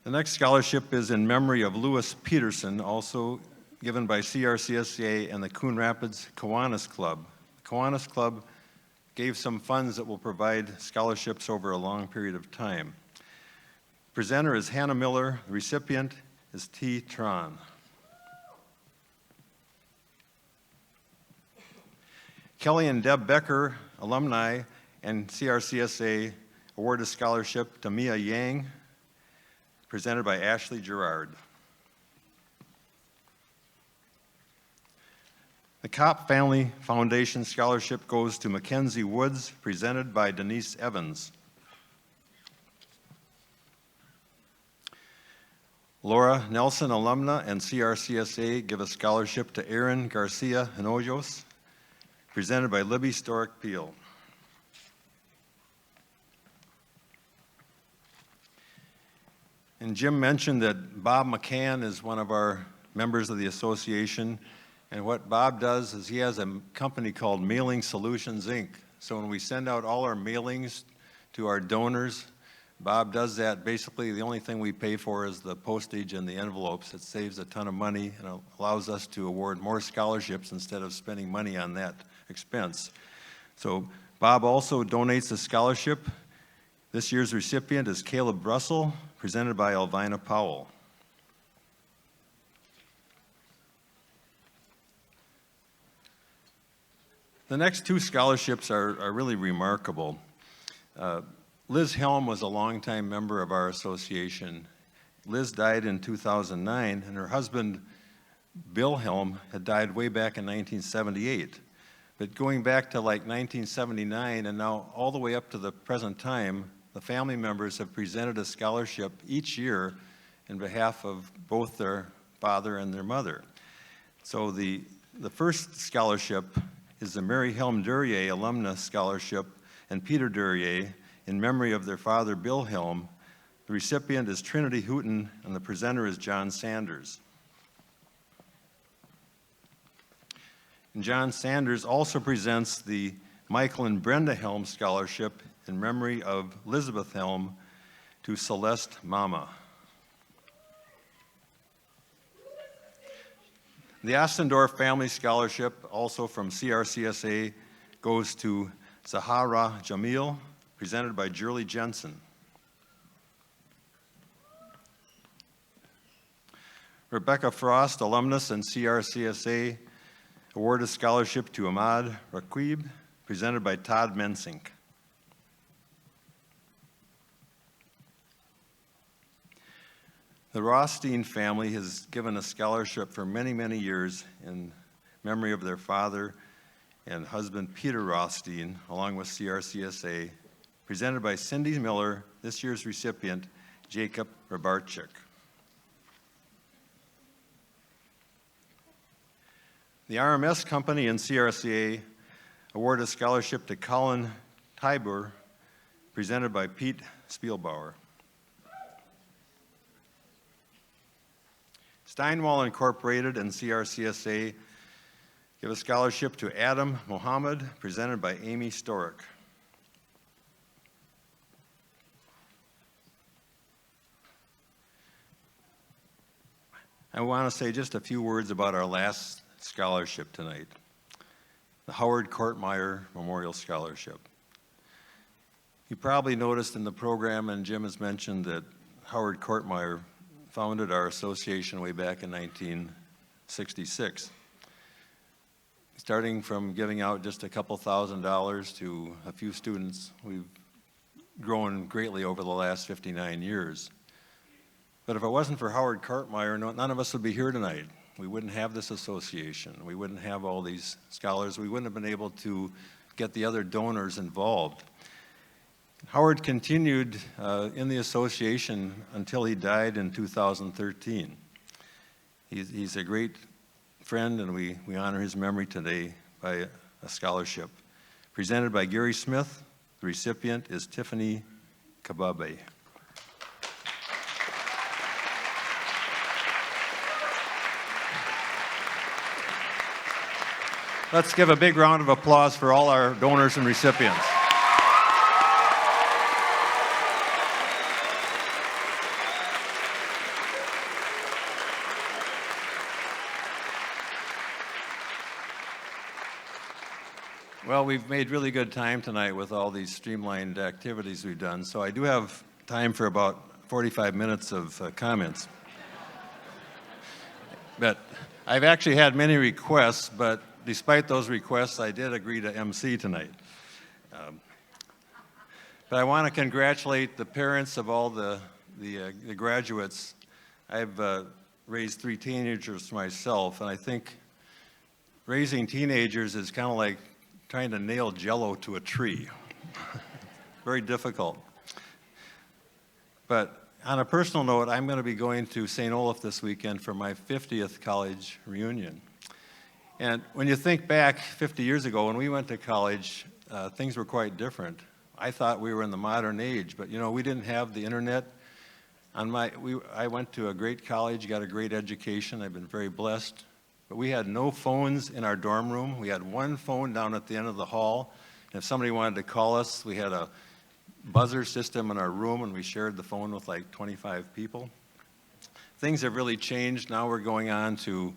The next scholarship is in memory of Lewis Peterson, also given by CRCSA and the Coon Rapids Kiwanis Club. The Kiwanis Club gave some funds that will provide scholarships over a long period of time. Presenter is Hannah Miller. The recipient is T. Tron. Kelly and Deb Becker, alumni and CRCSA, award a scholarship to Mia Yang, presented by Ashley Gerard. The Kopp Family Foundation Scholarship goes to Mackenzie Woods, presented by Denise Evans. Laura Nelson, alumna and CRCSA, give a scholarship to Aaron Garcia Hinojos, presented by Libby Storick-Peel. And Jim mentioned that Bob McCann is one of our members of the association. And what Bob does is he has a company called Mailing Solutions, Inc. So when we send out all our mailings to our donors, Bob does that. Basically, the only thing we pay for is the postage and the envelopes. It saves a ton of money and allows us to award more scholarships instead of spending money on that expense. So Bob also donates a scholarship. This year's recipient is Caleb Russell, presented by Elvina Powell. The next two scholarships are really remarkable. Liz Helm was a longtime member of our association. Liz died in 2009, and her husband, Bill Helm, had died way back in 1978. But going back to like 1979 and now all the way up to the present time, the family members have presented a scholarship each year in behalf of both their father and their mother. So the first scholarship is the Mary Helm Duryea Alumna Scholarship and Peter Duryea in memory of their father, Bill Helm. The recipient is Trinity Hooten, and the presenter is John Sanders. And John Sanders also presents the Michael and Brenda Helm Scholarship in memory of Elizabeth Helm to Celeste Mama. The Ostendorf Family Scholarship, also from CRCSA, goes to Zahara Jamil, presented by Jurley Jensen. Rebecca Frost, alumnus and CRCSA, award a scholarship to Ahmad Raqib, presented by Todd Mensink. The Rothstein family has given a scholarship for many, many years in memory of their father and husband Peter Rothstein, along with CRCSA, presented by Cindy Miller, this year's recipient, Jacob Rabarchik. The RMS Company and CRCA awarded a scholarship to Colin Tybur, presented by Pete Spielbauer. Steinwall Incorporated and CRCSA give a scholarship to Adam Mohammed, presented by Amy Storick. I want to say just a few words about our last scholarship tonight, the Howard Kortmeyer Memorial Scholarship. You probably noticed in the program, and Jim has mentioned, that Howard Kortmeyer founded our association way back in 1966. Starting from giving out just a couple $1,000s to a few students, we've grown greatly over the last 59 years. But if it wasn't for Howard Kortmeyer, none of us would be here tonight. We wouldn't have this association. We wouldn't have all these scholars. We wouldn't have been able to get the other donors involved. Howard continued in the association until he died in 2013. He's a great friend, and we honor his memory today by a scholarship. Presented by Gary Smith, the recipient is Tiffany Kababe. Let's give a big round of applause for all our donors and recipients. Well, we've made really good time tonight with all these streamlined activities we've done, so I do have time for about 45 minutes of comments. But I've actually had many requests, but despite those requests, I did agree to MC tonight. But I want to congratulate the parents of all the graduates. I've raised 3 teenagers myself, and I think raising teenagers is kind of like trying to nail Jell-O to a tree. Very difficult. But on a personal note, I'm going to be going to St. Olaf this weekend for my 50th college reunion. And when you think back 50 years ago, when we went to college, things were quite different. I thought we were in the modern age, but you know, we didn't have the internet. I went to a great college, got a great education. I've been very blessed. But we had no phones in our dorm room. We had one phone down at the end of the hall. And if somebody wanted to call us, we had a buzzer system in our room, and we shared the phone with like 25 people. Things have really changed. Now we're going on to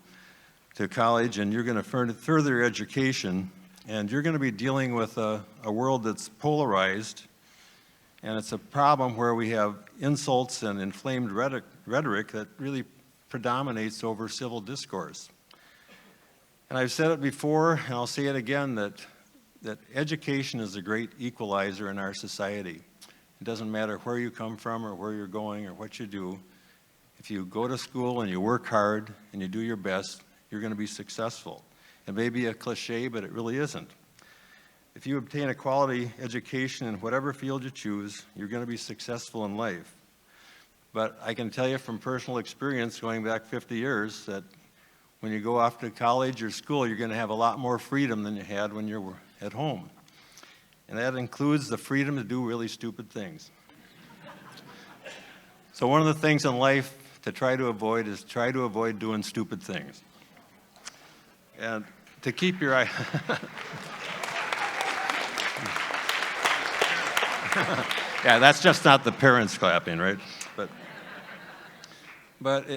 college, and you're going to further your education, and you're going to be dealing with a world that's polarized, and it's a problem where we have insults and inflamed rhetoric that really predominates over civil discourse. And I've said it before, and I'll say it again, that education is a great equalizer in our society. It doesn't matter where you come from or where you're going or what you do. If you go to school and you work hard and you do your best, you're going to be successful. It may be a cliche, but it really isn't. If you obtain a quality education in whatever field you choose, you're going to be successful in life. But I can tell you from personal experience going back 50 years that when you go off to college or school, you're going to have a lot more freedom than you had when you were at home. And that includes the freedom to do really stupid things. So one of the things in life to try to avoid is try to avoid doing stupid things. And to keep your eye... Yeah, that's just not the parents clapping, right? But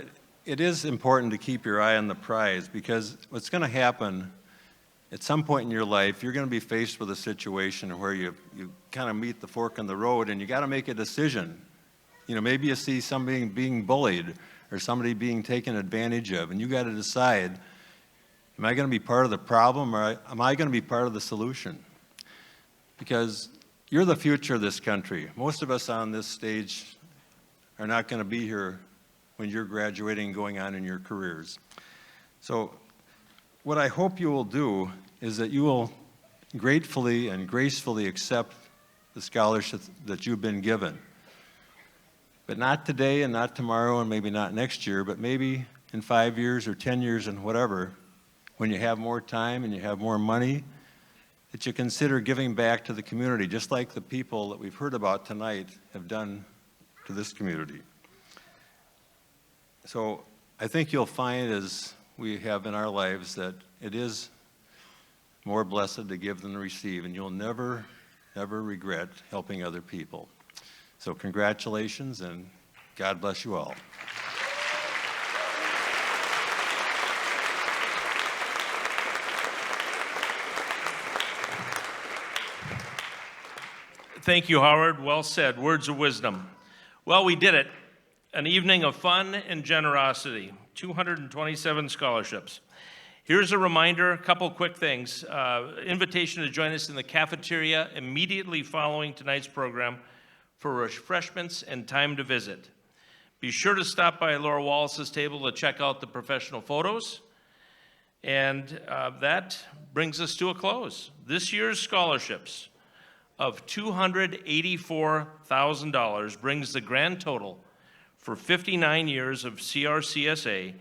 it is important to keep your eye on the prize, because what's going to happen at some point in your life, you're going to be faced with a situation where you kind of meet the fork in the road, and you got to make a decision. You know, maybe you see somebody being bullied or somebody being taken advantage of, and you got to decide, am I going to be part of the problem, or am I going to be part of the solution? Because you're the future of this country. Most of us on this stage are not going to be here when you're graduating and going on in your careers. So what I hope you will do is that you will gratefully and gracefully accept the scholarship that you've been given. But not today and not tomorrow and maybe not next year, but maybe in 5 years or 10 years and whatever, when you have more time and you have more money, that you consider giving back to the community, just like the people that we've heard about tonight have done to this community. So I think you'll find, as we have in our lives, that it is more blessed to give than to receive, and you'll never, never regret helping other people. So congratulations, and God bless you all. Thank you, Howard. Well said. Words of wisdom. Well, we did it. An evening of fun and generosity. 227 scholarships. Here's a reminder, a couple quick things. Invitation to join us in the cafeteria immediately following tonight's program for refreshments and time to visit. Be sure to stop by Laura Wallace's table to check out the professional photos. And that brings us to a close. This year's scholarships of $284,000 brings the grand total for 59 years of CRCSA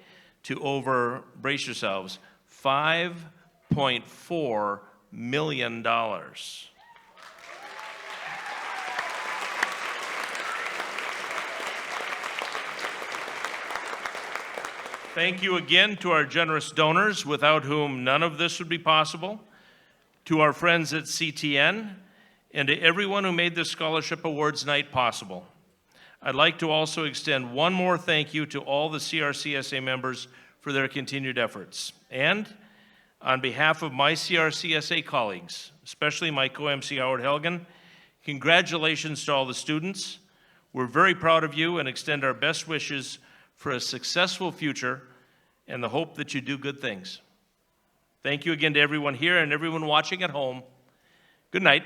to over, brace yourselves, $5.4 million. Thank you again to our generous donors, without whom none of this would be possible, to our friends at CTN, and to everyone who made this Scholarship Awards night possible. I'd like to also extend one more thank you to all the CRCSA members for their continued efforts. And on behalf of my CRCSA colleagues, especially my co-MC Howard Helgen, congratulations to all the students. We're very proud of you and extend our best wishes for a successful future and the hope that you do good things. Thank you again to everyone here and everyone watching at home. Good night.